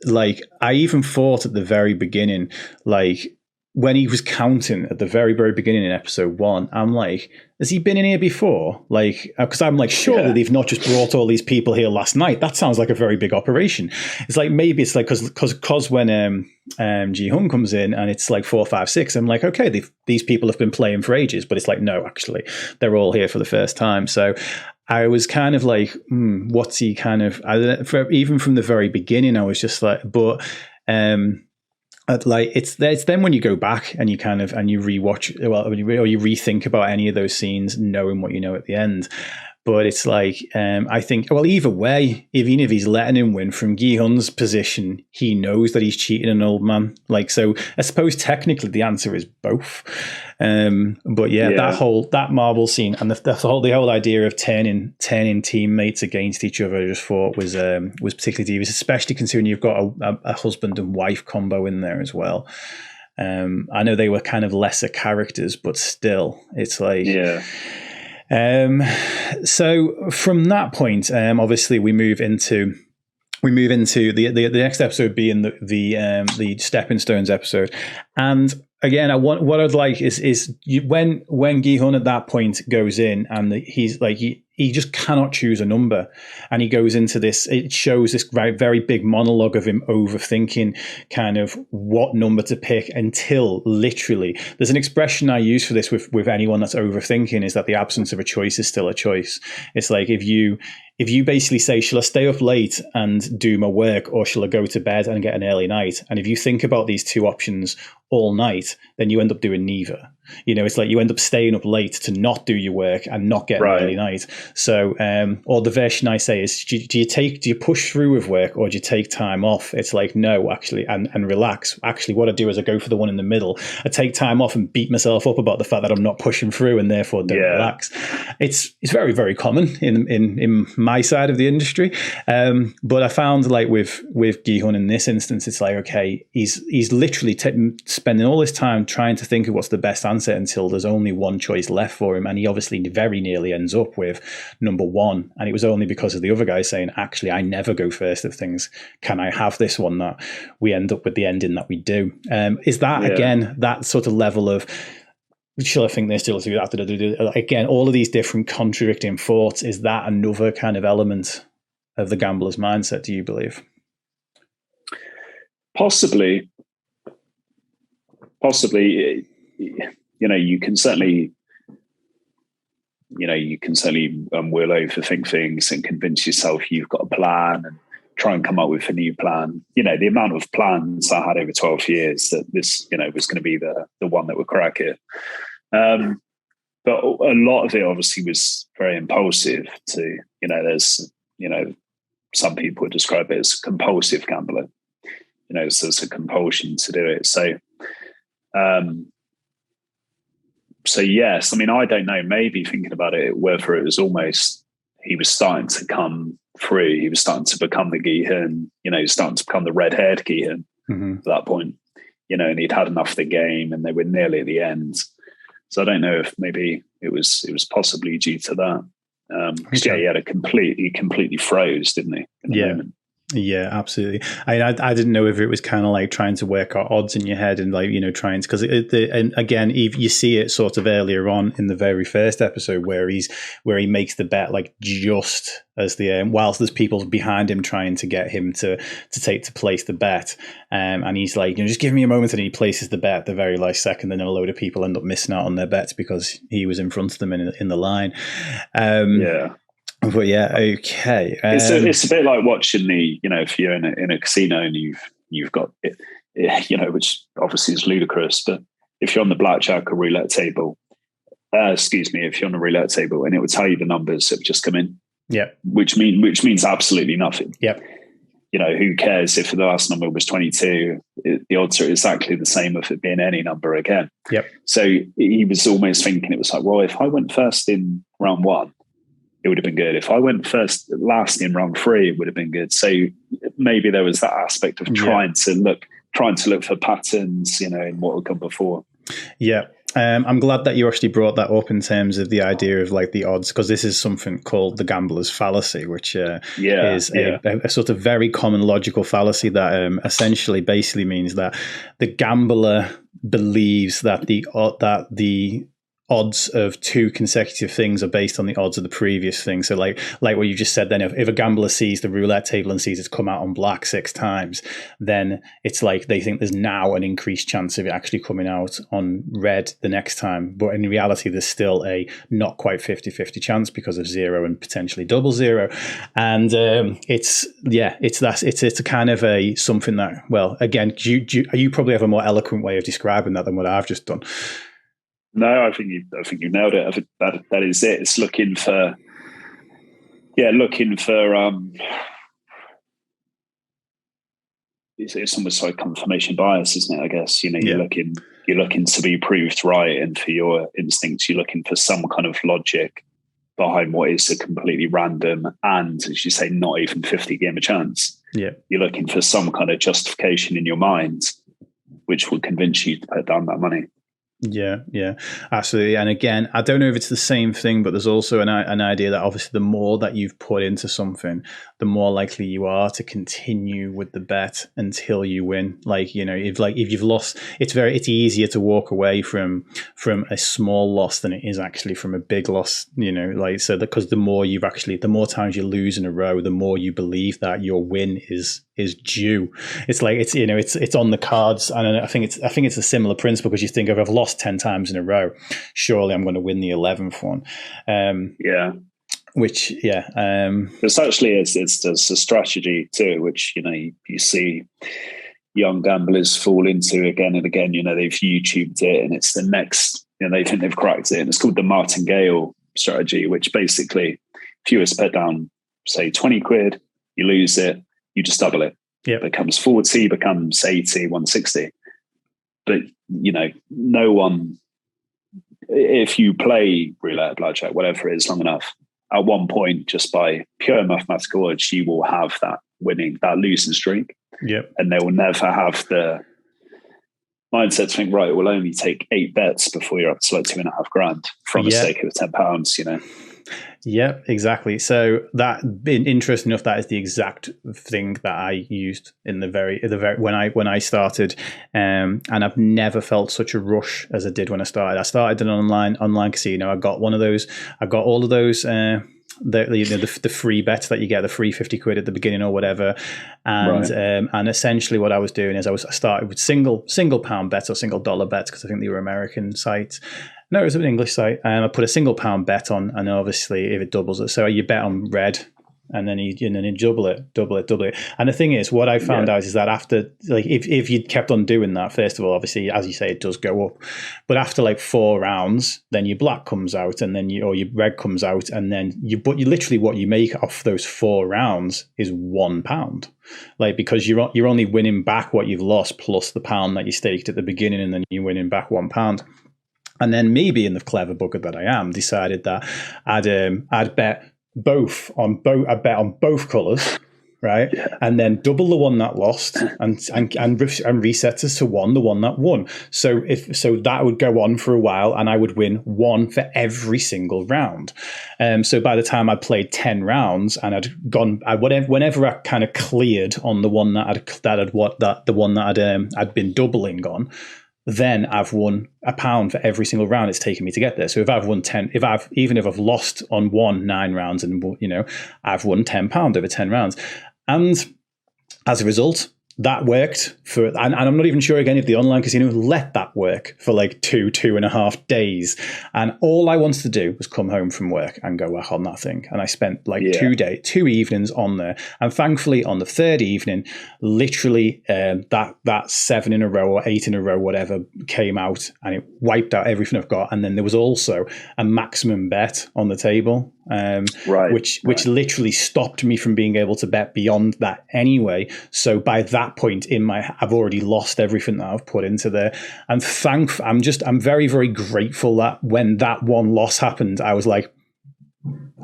like, I even thought at the very beginning, like when he was counting at the very, very beginning in episode 1, I'm like, has he been in here before? Like, because I'm like, surely they've not just brought all these people here last night. That sounds like a very big operation. It's like, maybe it's like, because when Gi-hun comes in and it's like 4, 5, 6, I'm like, okay, these people have been playing for ages, but it's like, no, actually, they're all here for the first time. So I was kind of like, what's he kind of, even from the very beginning, I was just like, but like it's then when you go back and you kind of, and you rewatch, or you rethink about any of those scenes, knowing what you know at the end. But it's like, I think, well, either way, even if he's letting him win, from Gi-hun's position, he knows that he's cheating an old man. Like, so I suppose technically the answer is both. But that marble scene and the whole idea of turning teammates against each other, I just thought was particularly devious, especially considering you've got a husband and wife combo in there as well. I know they were kind of lesser characters, but still, it's like, so from that point, obviously we move into the next episode being the Stepping Stones episode. And again, what I'd like is when Gi-hun at that point goes in and he's like, he just cannot choose a number, and he goes into this. It shows this very, very big monologue of him overthinking kind of what number to pick, until literally, there's an expression I use for this with anyone that's overthinking, is that the absence of a choice is still a choice. It's like, if you basically say, shall I stay up late and do my work, or shall I go to bed and get an early night? And if you think about these two options all night, then you end up doing neither. It's like you end up staying up late to not do your work and not get an early night. So, or the version I say is, do you push through with work, or do you take time off? It's like, no, actually, and relax. Actually, what I do is I go for the one in the middle. I take time off and beat myself up about the fact that I'm not pushing through, and therefore don't relax. It's very, very common in my side of the industry. But I found, like with Gi-hun in this instance, it's like, okay, he's literally spending all this time trying to think of what's the best answer until there's only one choice left for him, and he obviously very nearly ends up with number 1. And it was only because of the other guy saying, actually, I never go first of things. Can I have this one, that we end up with the ending that we do? Is that again that sort of level of, shall I think this, shall I do that? Again, all of these different contradicting thoughts. Is that another kind of element of the gambler's mindset, do you believe? Possibly. You can certainly will overthink things and convince yourself you've got a plan and try and come up with a new plan. The amount of plans I had over 12 years that this, was going to be the one that would crack it. But a lot of it obviously was very impulsive too. There's, some people would describe it as compulsive gambling. So it's a compulsion to do it. So yes, I mean, I don't know, maybe thinking about it, whether it was almost, he was starting to come through, he was starting to become the Gi-hun, starting to become the red-haired Gi-hun at that point, and he'd had enough of the game and they were nearly at the end. So I don't know if maybe it was possibly due to that. He had a completely froze, didn't he? In the moment. Yeah, absolutely. I didn't know if it was kind of like trying to work out odds in your head and like, trying to, because and again, if you see it sort of earlier on in the very first episode where he makes the bet like just as whilst there's people behind him trying to get him to place the bet, and he's like, just give me a moment, and he places the bet at the very last second, and then a load of people end up missing out on their bets because he was in front of them in the line. Yeah. But yeah, okay. It's a bit like watching if you're in a casino and you've got it, which obviously is ludicrous, but if you're on the blackjack or roulette table, if you're on a roulette table and it would tell you the numbers that have just come in, which means absolutely nothing. Yep. Who cares if the last number was 22? The odds are exactly the same of it being any number again. Yep. So he was almost thinking, it was like, well, if I went first in round 1, it would have been good. If I went last in round 3, it would have been good. So maybe there was that aspect of trying to look for patterns, in what would come before. Yeah. I'm glad that you actually brought that up in terms of the idea of like the odds, because this is something called the gambler's fallacy, which is a sort of very common logical fallacy that essentially basically means that the gambler believes that the odds of 2 consecutive things are based on the odds of the previous thing. So like what you just said then, if a gambler sees the roulette table and sees it's come out on black 6 times, then it's like they think there's now an increased chance of it actually coming out on red the next time. But in reality, there's still a not quite 50-50 chance because of 0 and potentially double 0. And it's a kind of a something that, well, again, you probably have a more eloquent way of describing that than what I've just done. No, I think you nailed it. I think that is it. It's looking for it's almost like confirmation bias, isn't it? I guess you're looking to be proved right, and for your instincts, you're looking for some kind of logic behind what is a completely random and, as you say, not even 50 game a chance. Yeah, you're looking for some kind of justification in your mind, which will convince you to put down that money. Yeah, absolutely. And again, I don't know if it's the same thing, but there's also an idea that obviously the more that you've put into something, the more likely you are to continue with the bet until you win. Like, if you've lost, it's easier to walk away from a small loss than it is actually from a big loss, because the more times you lose in a row, the more you believe that your win is due. It's like it's on the cards, and I think it's a similar principle, because you think, if I've lost 10 times in a row, surely I'm going to win the 11th one. It's actually it's a strategy too, which you see young gamblers fall into again and again. They've YouTubed it, and it's the next. They think they've cracked it, and it's called the martingale strategy, which basically, if you were to put down, say, 20 quid, you lose it, you just double it. Yeah, it becomes 40, becomes 80, 160. But no one, if you play roulette, blackjack, whatever it is, long enough, at one point, just by pure mathematical odds, you will have that losing streak. Yep. And they will never have the mindset to think, right, it will only take 8 bets before you're up to like $2,500 from a stake of £10. Yeah, exactly. So that, interesting enough, that is the exact thing that I used in the very when I started, and I've never felt such a rush as I did when I started. I started an online casino. I got all of those. The free bets that you get, the free 50 quid at the beginning or whatever, and essentially what I was doing is I started with single pound bets or single dollar bets, because I think they were American sites. No, it was an English site. I put a single pound bet on, and obviously if it doubles it, so you bet on red, and then you double it. And the thing is, what I found out is that after, like, if you kept on doing that, first of all, obviously, as you say, it does go up. But after like 4 rounds, then your black comes out, and then your red comes out, and then literally what you make off those 4 rounds is £1. Like, because you're only winning back what you've lost plus the pound that you staked at the beginning, and then you're winning back £1. And then me, being the clever bugger that I am, decided that I'd bet both on both colours, right? Yeah. And then double the one that lost, and reset us to one, the one that won. So that would go on for a while, and I would win one for every single round. So by the time I played 10 rounds and whenever I kind of cleared on the one I'd been doubling on, then I've won £1 for every single round it's taken me to get there. So if I've won 10, even if I've lost on 9 rounds, and I've won £10 over 10 rounds. And as a result, that worked and I'm not even sure again if the online casino let that work for like 2.5 days. And all I wanted to do was come home from work and go back on that thing. And I spent like 2 evenings on there. And thankfully on the third evening, literally that 7 in a row or 8 in a row, whatever, came out, and it wiped out everything I've got. And then there was also a maximum bet on the table. Which literally stopped me from being able to bet beyond that anyway. So by that point I've already lost everything that I've put into there. And I'm very, very grateful that when that one loss happened, I was like,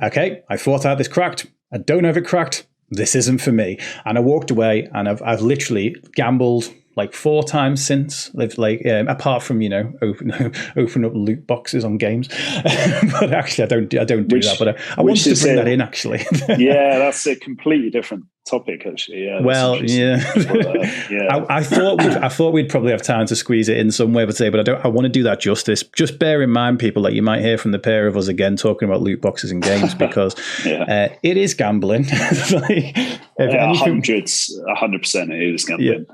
okay, I thought I had this cracked. I don't have it cracked. This isn't for me. And I walked away, and I've literally gambled like 4 times since, apart from open up loot boxes on games. But actually, I don't do that. But I wanted to bring that in, actually. Yeah, that's a completely different topic, actually. Yeah. Well, yeah. I thought we'd probably have time to squeeze it in somewhere today, but I want to do that justice. Just bear in mind, people, that you might hear from the pair of us again talking about loot boxes and games, because it is gambling. 100% it is gambling,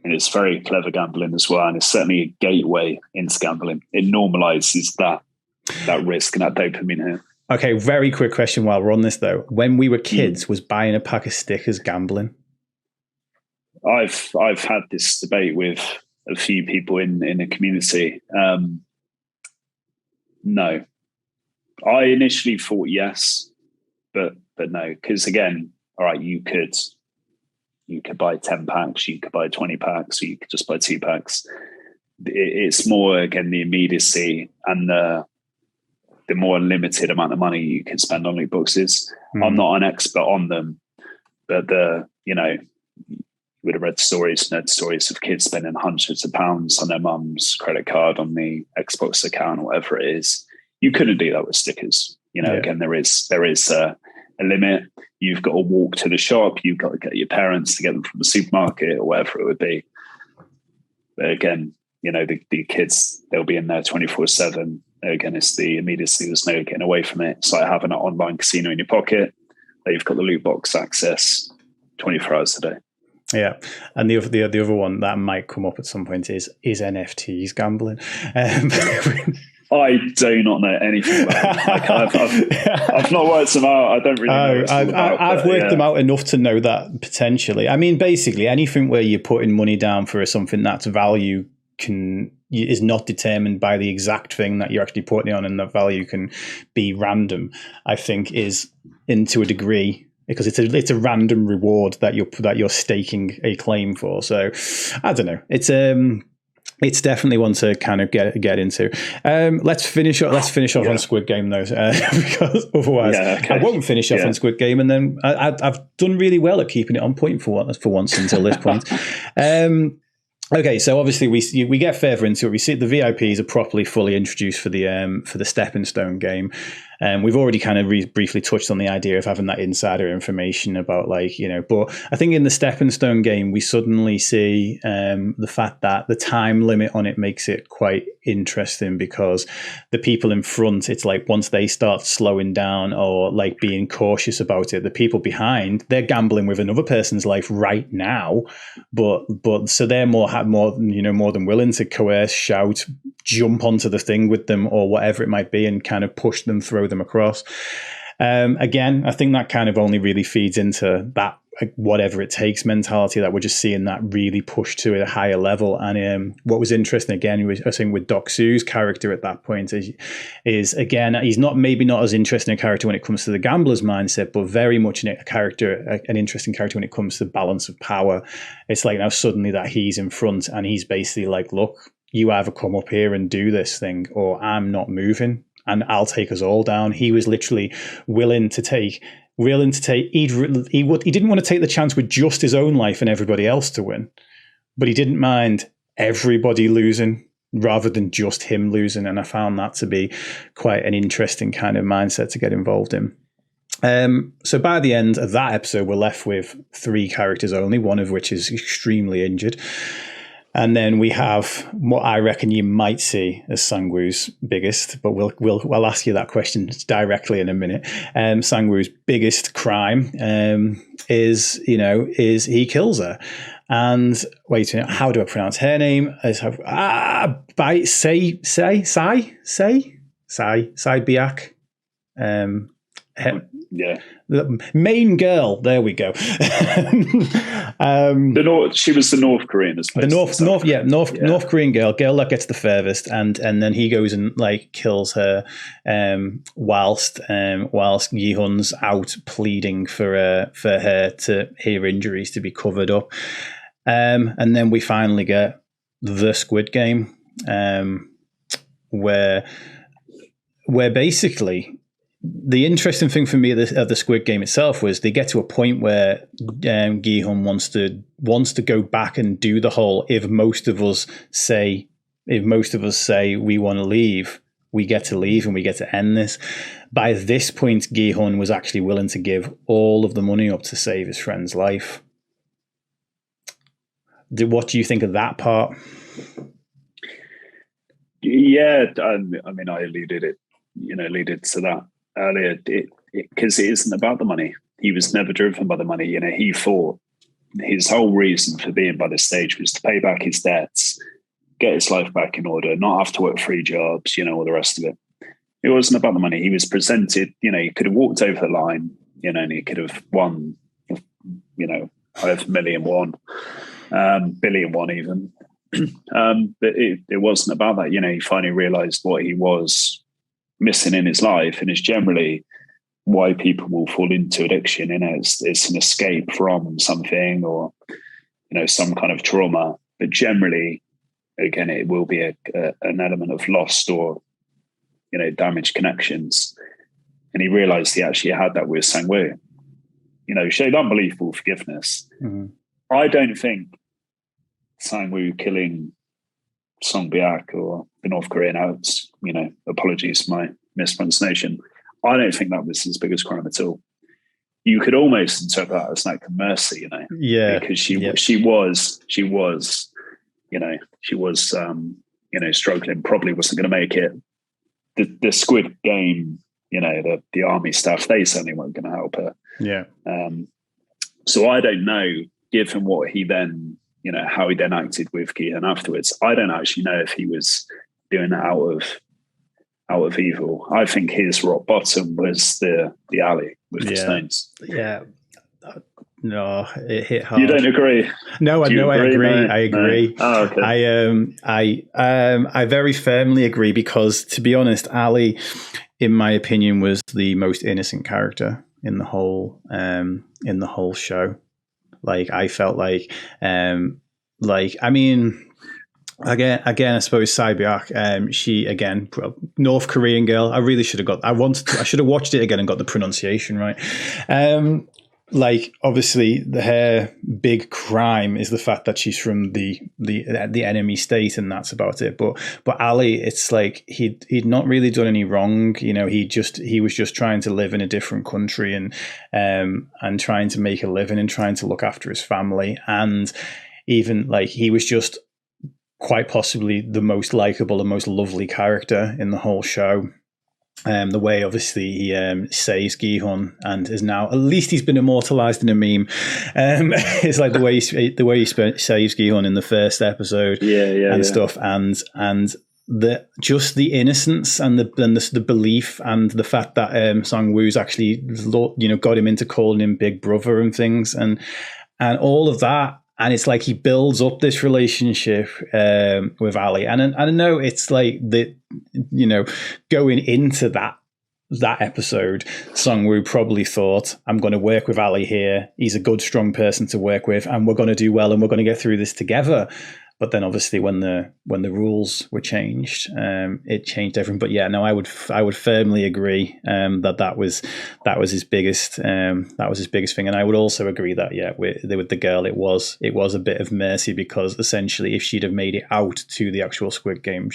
and it's very clever gambling as well, and it's certainly a gateway into gambling. It normalizes that risk and that dopamine here. Okay, very quick question while we're on this though. When we were kids, was buying a pack of stickers gambling? I've had this debate with a few people in the community. No, I initially thought yes, but no, because again, all right, you could buy 10 packs, you could buy 20 packs, or you could just buy 2 packs. It's more, again, the immediacy and the more limited amount of money you can spend on loot boxes. I'm not an expert on them, but you would have read stories of kids spending hundreds of pounds on their mum's credit card, on the Xbox account, or whatever it is. You couldn't do that with stickers. Again, there is a limit. You've got to walk to the shop. You've got to get your parents to get them from the supermarket or whatever it would be. But again, the kids, they'll be in there 24/7. Again, it's the immediacy. There's no getting away from it. It's like having an online casino in your pocket. You've got the loot box access 24 hours a day. Yeah, and the other one that might come up at some point is NFTs gambling. I do not know anything about it. I've not worked them out. I don't really know. I've worked them out enough to know that potentially. I mean, basically, anything where you're putting money down for something that's value is not determined by the exact thing that you're actually putting on, and that value can be random, I think, is into a degree, because it's a random reward that you're staking a claim for. So I don't know. It's definitely one to kind of get into. Let's finish off on Squid Game though, because otherwise I won't finish off on Squid Game, and then I've done really well at keeping it on point for once until this point. Okay, so obviously we get further into it. We see the VIPs are properly fully introduced for the Stepping Stone game. We've already kind of briefly touched on the idea of having that insider information about, but I think in the Stepping Stone game, we suddenly see the fact that the time limit on it makes it quite interesting, because the people in front, it's like once they start slowing down or like being cautious about it, the people behind, they're gambling with another person's life right now, but so they're more than willing to coerce, shout, jump onto the thing with them or whatever it might be, and kind of push them, throw them across. Again, I think that kind of only really feeds into that whatever it takes mentality that we're just seeing that really pushed to a higher level. And what was interesting again, I think with Doc Sue's character at that point is again, he's maybe not as interesting a character when it comes to the gambler's mindset, but very much an interesting character when it comes to the balance of power. It's like now suddenly that he's in front and he's basically like, look, you either come up here and do this thing, or I'm not moving and I'll take us all down. He was literally willing to take willing to take. He didn't want to take the chance with just his own life and everybody else to win, but he didn't mind everybody losing rather than just him losing. And I found that to be quite an interesting kind of mindset to get involved in. So by the end of that episode, we're left with 3 characters only, one of which is extremely injured. And then we have what I reckon you might see as Sang-woo's biggest, but I'll ask you that question directly in a minute. Sang-woo's biggest crime is he kills her. And wait a minute, how do I pronounce her name? By Sai Biak. Yeah, the main girl. There we go. She was the North Korean, the North Korean girl that gets the furthest, and then he goes and like kills her, whilst Gi-hun's out pleading for her injuries to be covered up, and then we finally get the Squid Game, where basically. The interesting thing for me of the Squid Game itself was they get to a point where Gi-hun wants to go back and do the whole if most of us say we want to leave, we get to leave and we get to end this. By this point, Gi-hun was actually willing to give all of the money up to save his friend's life. What do you think of that part? Yeah, I mean, I alluded to that earlier, because it isn't about the money. He was never driven by the money. He thought his whole reason for being by this stage was to pay back his debts, get his life back in order, not have to work 3 jobs, all the rest of it. It wasn't about the money. He was presented, he could have walked over the line, and he could have won, however billion won even. But it wasn't about that. He finally realized what he was missing in his life, and it's generally why people will fall into addiction. It's an escape from something or some kind of trauma, but generally again it will be an element of lost or damaged connections. And he realized he actually had that with Sang-woo. Showed unbelievable forgiveness. Mm-hmm. I don't think Sang-woo killing Song Biak or the North Korean outs, apologies for my mispronunciation, I don't think that was his biggest crime at all. You could almost interpret that as an act of mercy, Yeah. Because she was struggling, probably wasn't going to make it. The Squid Game, the army stuff, they certainly weren't going to help her. Yeah. So I don't know, given what he then, how he then acted with Gi-hun afterwards, I don't actually know if he was doing that out of evil. I think his rock bottom was the alley with the stones. Yeah. No, it hit hard. You don't agree? No, I agree. No? I agree. No. Oh, okay. I very firmly agree, because to be honest, Ali, in my opinion, was the most innocent character in the whole show. Like, I felt like I mean, again, I suppose Sai Biak, she, again, North Korean girl. I really should have I should have watched it again and got the pronunciation right. Obviously, her big crime is the fact that she's from the enemy state, and that's about it. But Ali, it's like he'd not really done any wrong. He was just trying to live in a different country and trying to make a living and trying to look after his family. And even he was just quite possibly the most likable and most lovely character in the whole show. The way obviously he saves Gi-hun and is now, at least he's been immortalized in a meme. It's like the way he saves Gi-hun in the first episode, stuff, and the innocence and the belief and the fact that Sang-woo's actually got him into calling him Big Brother and things and all of that. And it's like he builds up this relationship with Ali. And I know it's like going into that episode, Sang-woo probably thought, I'm going to work with Ali here. He's a good, strong person to work with, and we're going to do well, and we're going to get through this together. But then obviously when the rules were changed, it changed everything. But yeah, no, I would firmly agree that was his biggest thing. And I would also agree that with the girl, it was a bit of mercy, because essentially if she'd have made it out to the actual Squid Game,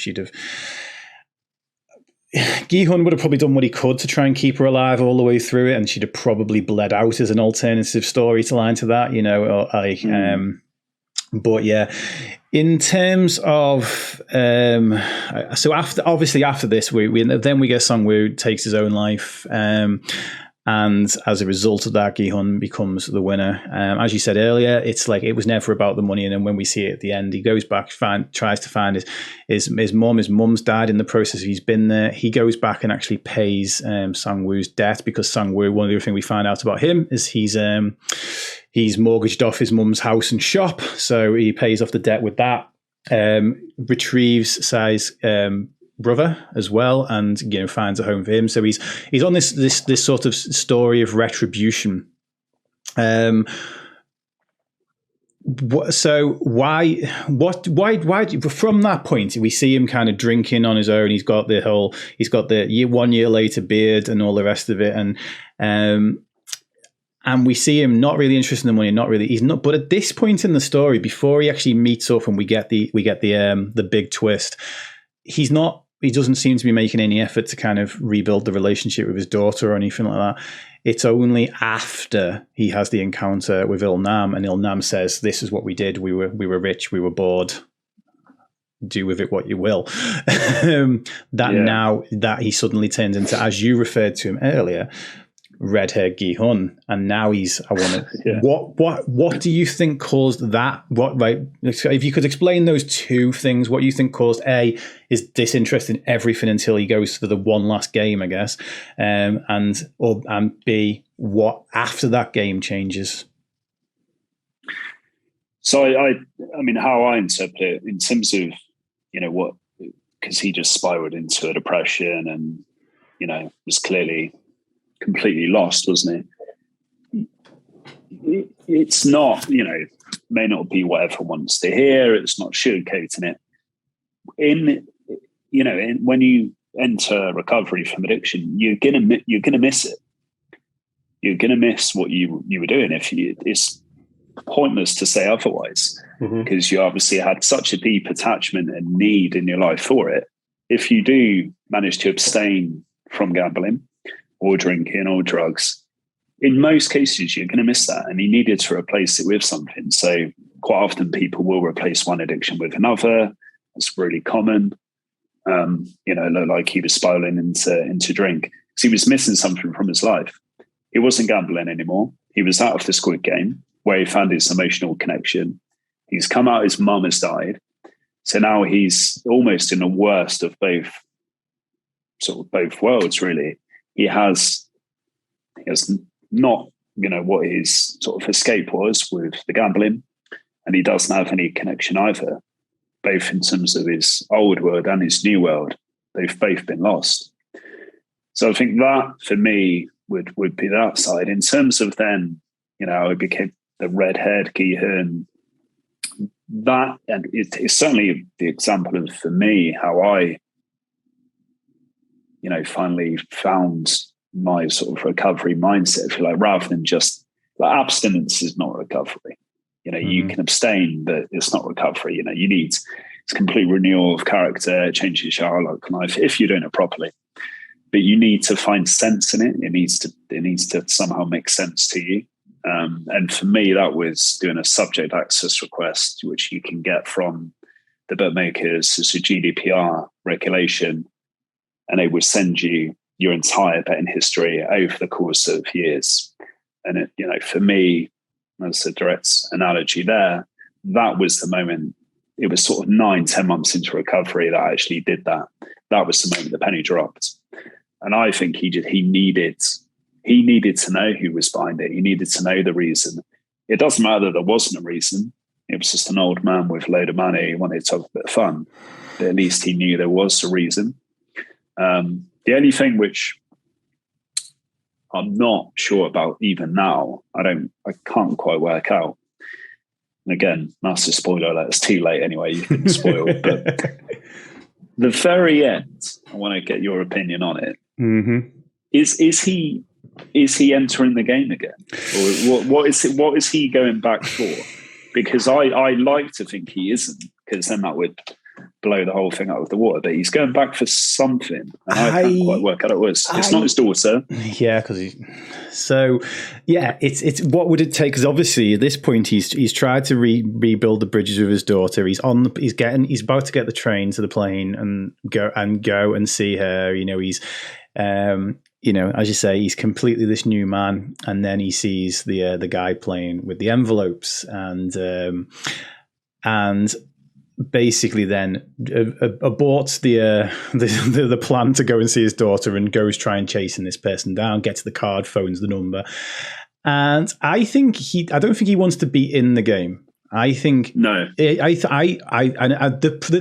Gi-hun would have probably done what he could to try and keep her alive all the way through it, and she'd have probably bled out as an alternative storyline to that, but yeah, in terms of so after this, we get Sang-woo takes his own life, and as a result of that, Gi-hun becomes the winner. As you said earlier, it's like it was never about the money. And then when we see it at the end, he goes back, tries to find his mum. His mum's died in the process. He's been there. He goes back and actually pays Sang-woo's debt, because Sang-woo, one of the things we find out about him is he's mortgaged off his mum's house and shop. So he pays off the debt with that. Retrieves Sai's brother as well, and finds a home for him. So he's on this sort of story of retribution. So why from that point we see him kind of drinking on his own. He's got the 1 year later beard and all the rest of it, and we see him not really interested in the money, not really. He's not. But at this point in the story, before he actually meets up and we get the big twist, he's not. He doesn't seem to be making any effort to kind of rebuild the relationship with his daughter or anything like that. It's only after he has the encounter with Il-nam, and Il-nam says, "This is what we did. We were rich. We were bored. Do with it what you will." Now that he suddenly turns into, as you referred to him earlier, red-haired Gi-hun, and now he's. What do you think caused that? If you could explain those two things, what you think caused is disinterest in everything until he goes to the one last game, I guess, and B, what after that game changes. So I mean, how I interpret it in terms of what, because he just spiraled into a depression and was clearly completely lost, wasn't it? It's not, may not be what everyone wants to hear. It's not sugarcoating it. When you enter recovery from addiction, you're gonna miss it. You're gonna miss what you were doing. It's pointless to say otherwise, because you obviously had such a deep attachment and need in your life for it. If you do manage to abstain from gambling or drinking or drugs, in most cases, you're going to miss that. And he needed to replace it with something. So quite often people will replace one addiction with another. It's really common. Like he was spiraling into drink because he was missing something from his life. He wasn't gambling anymore. He was out of the Squid Game where he found his emotional connection. He's come out, his mum has died. So now he's almost in the worst of both worlds, really. He has not, what his sort of escape was with the gambling, and he doesn't have any connection either, both in terms of his old world and his new world. They've both been lost. So I think that for me would be that side. In terms of then, it became the red-haired Gi-hun. That, and it's certainly the example of, for me, how I finally found my sort of recovery mindset, if you like, rather than just abstinence is not recovery. You can abstain, but it's not recovery. You need it's complete renewal of character, changes your outlook on life if you're doing it properly. But you need to find sense in it. It needs to somehow make sense to you. And for me, that was doing a subject access request, which you can get from the bookmakers. It's a GDPR regulation, and they would send you your entire betting history over the course of years. And it, for me, as a direct analogy there, that was the moment. It was sort of 9-10 months into recovery that I actually did that. That was the moment the penny dropped. And I think he needed to know who was behind it. He needed to know the reason. It doesn't matter that there wasn't a reason. It was just an old man with a load of money who wanted to have a bit of fun. But at least he knew there was a reason. The only thing which I'm not sure about even now, I can't quite work out, again, massive spoiler alert, it's too late anyway, you've been spoiled. But the very end, I want to get your opinion on it. Mm-hmm. Is he entering the game again? Or what is he going back for? Because I like to think he isn't, because then that would blow the whole thing out of the water. But he's going back for something, and I can't quite work out what it was. It's not his daughter. Yeah, because it's what would it take? Because obviously at this point he's tried to rebuild the bridges with his daughter. He's about to get the train to the plane and go and see her. He's as you say, he's completely this new man, and then he sees the guy playing with the envelopes, and basically then aborts the plan to go and see his daughter, and goes try and chasing this person down, gets the card, phones the number, and I don't think he wants to be in the game. I think no. The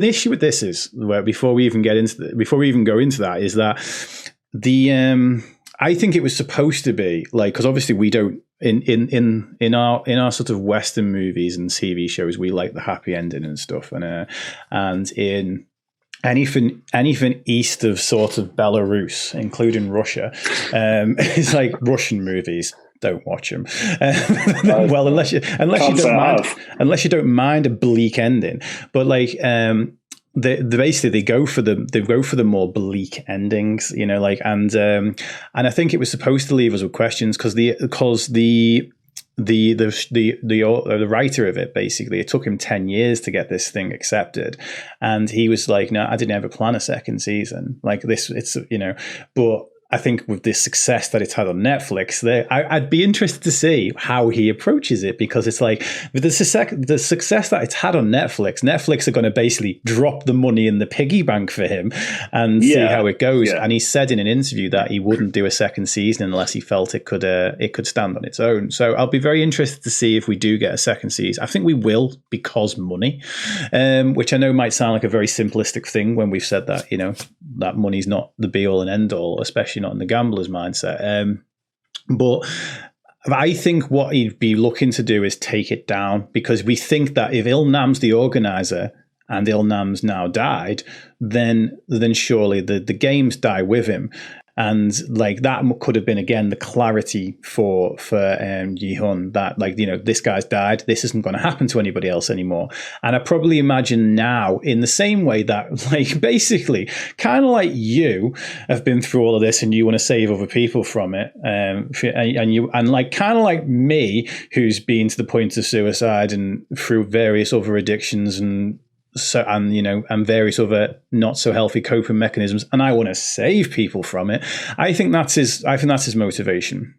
issue with this is, where before we even go into that, is that I think it was supposed to be like, because obviously we don't in our sort of Western movies and TV shows, we like the happy ending and stuff, and in anything east of sort of Belarus, including Russia, it's like Russian movies. Don't watch them. Well, unless you don't mind a bleak ending, but like. They go for the more bleak endings, and I think it was supposed to leave us with questions, because the writer of it, basically, it took him 10 years to get this thing accepted, and he was like, no, I didn't ever plan a second season like this. It's but I think with the success that it's had on Netflix, I'd be interested to see how he approaches it, because it's like with the success that it's had on Netflix are going to basically drop the money in the piggy bank for him and see how it goes. Yeah. And he said in an interview that he wouldn't do a second season unless he felt it could stand on its own. So I'll be very interested to see if we do get a second season. I think we will, because money, which I know might sound like a very simplistic thing when we've said that, that money's not the be all and end all, especially not in the gambler's mindset. But I think what he'd be looking to do is take it down, because we think that if Ilnam's the organizer and Ilnam's now died, then surely the games die with him. And like that could have been, again, the clarity for Ji-hun, that this guy's died, this isn't going to happen to anybody else anymore. And I probably imagine now, in the same way that basically kind of like you have been through all of this and you want to save other people from it, and kind of like me, who's been to the point of suicide and through various other addictions and various other not so healthy coping mechanisms, and I want to save people from it. I think that's his motivation.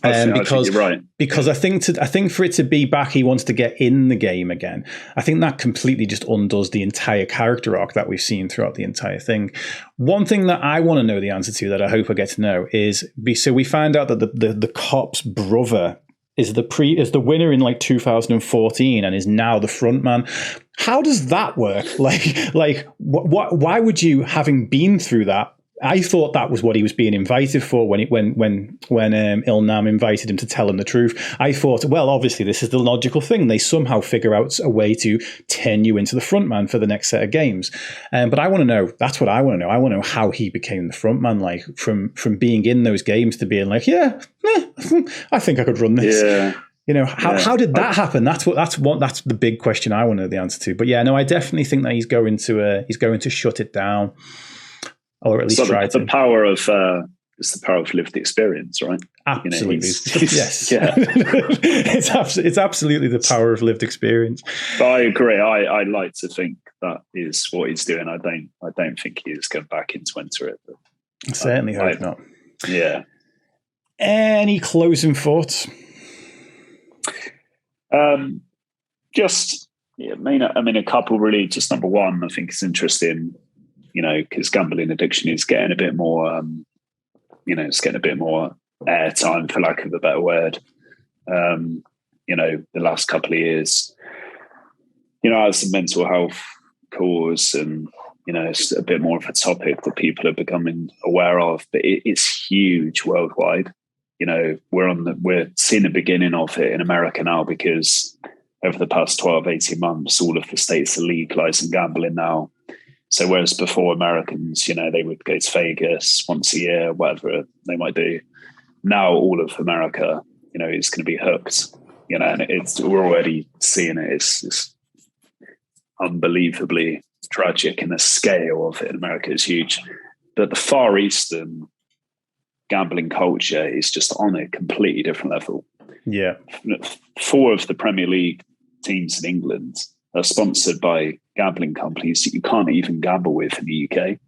I think you're right. Because I think for it to be back, he wants to get in the game again. I think that completely just undoes the entire character arc that we've seen throughout the entire thing. One thing that I want to know the answer to, that I hope I get to know, is so we find out that the cop's brother is the winner in like 2014 and is now the front man. How does that work? Why would you, having been through that? I thought that was what he was being invited for when Ilnam invited him to tell him the truth. I thought, well, obviously this is the logical thing. They somehow figure out a way to turn you into the front man for the next set of games. But I want to know. That's what I want to know. I want to know how he became the front man, like from being in those games to being like, I think I could run this. Yeah. How did that happen? That's the big question I want to know the answer to. But yeah, no, I definitely think that he's going to shut it down. Or at least try to. The power of it's the power of lived experience, right? Absolutely, yes. Yeah. it's absolutely the power of lived experience. But I agree. I like to think that is what he's doing. I don't think he's going back into enter it. But I certainly hope not. Yeah. Any closing thoughts? A couple really. Just number one, I think it's interesting. Because gambling addiction is getting a bit more, it's getting a bit more airtime, for lack of a better word. The last couple of years, as a mental health cause, and it's a bit more of a topic that people are becoming aware of. But it's huge worldwide. We're seeing the beginning of it in America now, because over the past 12, 18 months, all of the states are legalizing gambling now. So whereas before Americans, they would go to Vegas once a year, whatever they might do. Now all of America, is going to be hooked, and we're already seeing it. It's unbelievably tragic, and the scale of it in America is huge. But the Far Eastern gambling culture is just on a completely different level. Yeah. 4 of the Premier League teams in England are sponsored by gambling companies that you can't even gamble with in the UK.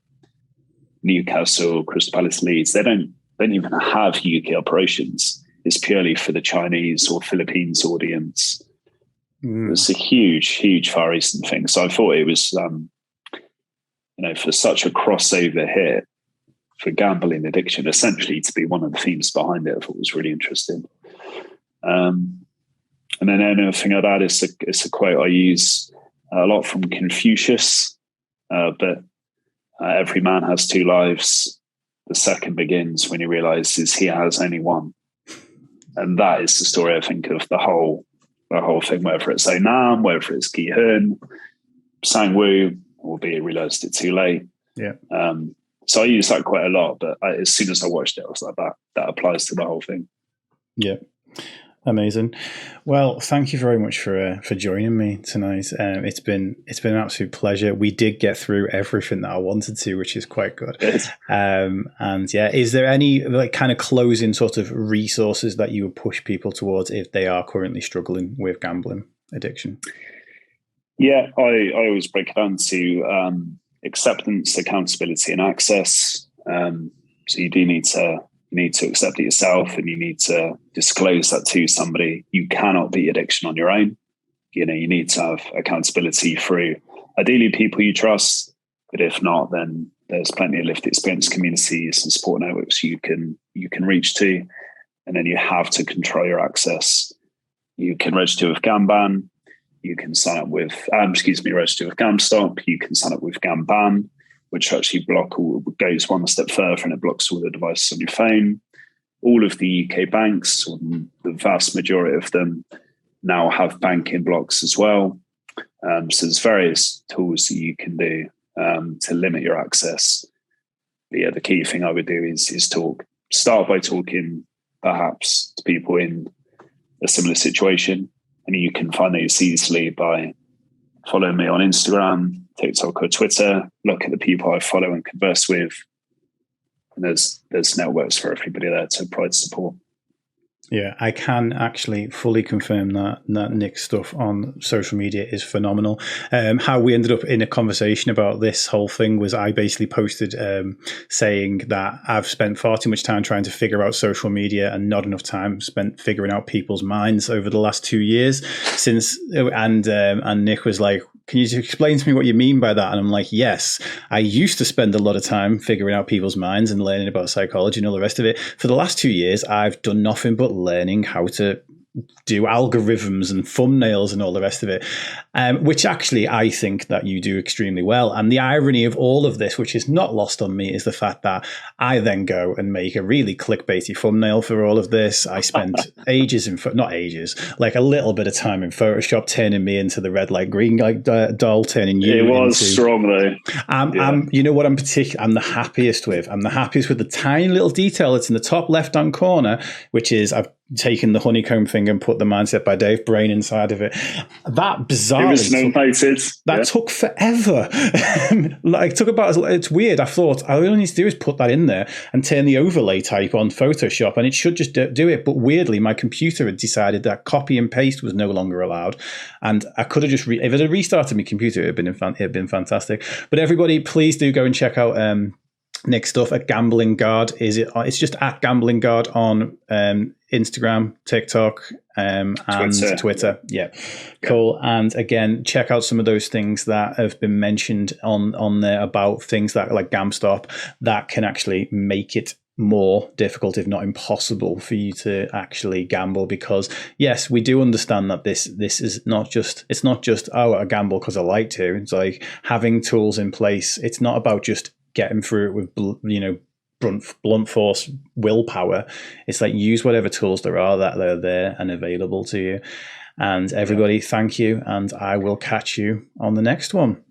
Newcastle, Crystal Palace, Leeds, they don't even have UK operations. It's purely for the Chinese or Philippines audience. It's a huge, huge Far Eastern thing. So I thought it was, for such a crossover hit for gambling addiction, essentially to be one of the themes behind it, I thought was really interesting. And then another thing I'd add is a quote I use a lot from Confucius, but every man has 2 lives. The second begins when he realizes he has only one. And that is the story, I think, of the whole thing, whether it's Onam, whether it's Ki Hun, Sang-woo, albeit he realized it too late. Yeah. So I use that quite a lot, but as soon as I watched it, I was like, that applies to the whole thing. Yeah. Amazing. Well, thank you very much for joining me tonight. It's been an absolute pleasure. We did get through everything that I wanted to, which is quite good. And yeah, is there any kind of closing sort of resources that you would push people towards if they are currently struggling with gambling addiction? Yeah, I always break it down to acceptance, accountability, and access. So you do need to accept it yourself, and you need to disclose that to somebody. You cannot beat addiction on your own. You need to have accountability through ideally people you trust, but if not, then there's plenty of lived experience communities and support networks you can reach to. And then you have to control your access. You can register with Gamban. You can sign up with, register with GamStop. You can sign up with Gamban, which actually goes one step further, and it blocks all the devices on your phone. All of the UK banks, or the vast majority of them, now have banking blocks as well. So there's various tools that you can do to limit your access. But yeah, the key thing I would do is start by talking perhaps to people in a similar situation. And you can find those easily by following me on Instagram, TikTok, or Twitter. Look at the people I follow and converse with. And there's networks for everybody there to provide support. Yeah, I can actually fully confirm that Nick's stuff on social media is phenomenal. How we ended up in a conversation about this whole thing was I basically posted saying that I've spent far too much time trying to figure out social media and not enough time spent figuring out people's minds over the last 2 years and Nick was like, can you explain to me what you mean by that? And I'm like, yes, I used to spend a lot of time figuring out people's minds and learning about psychology and all the rest of it. For the last 2 years, I've done nothing but learning how to do algorithms and thumbnails and all the rest of it, which actually I think that you do extremely well. And the irony of all of this, which is not lost on me, is the fact that I then go and make a really clickbaity thumbnail for all of this. I spent like a little bit of time in Photoshop turning me into the red light, green light doll, turning you. It was strong though. You know what I'm the happiest with? I'm the happiest with the tiny little detail that's in the top left-hand corner, which is I've taken the honeycomb thing and put the Mindset by Dave brain inside of it. That bizarrely took forever. It's weird. I thought all I need to do is put that in there and turn the overlay type on Photoshop and it should just do it. But weirdly, my computer had decided that copy and paste was no longer allowed. And I could have just, if it had restarted my computer, it had been fantastic. But everybody, please do go and check out Nick's stuff at Gambling Guard. It's just at Gambling Guard on Instagram, TikTok, and Twitter. Yeah, cool. And again, check out some of those things that have been mentioned on there about things that like GamStop that can actually make it more difficult, if not impossible, for you to actually gamble. Because yes, we do understand that this is not just I gamble because I like to. It's like having tools in place. It's not about just getting through it with blunt force willpower. It's like, use whatever tools there are that are there and available to you. And everybody, thank you. And I will catch you on the next one.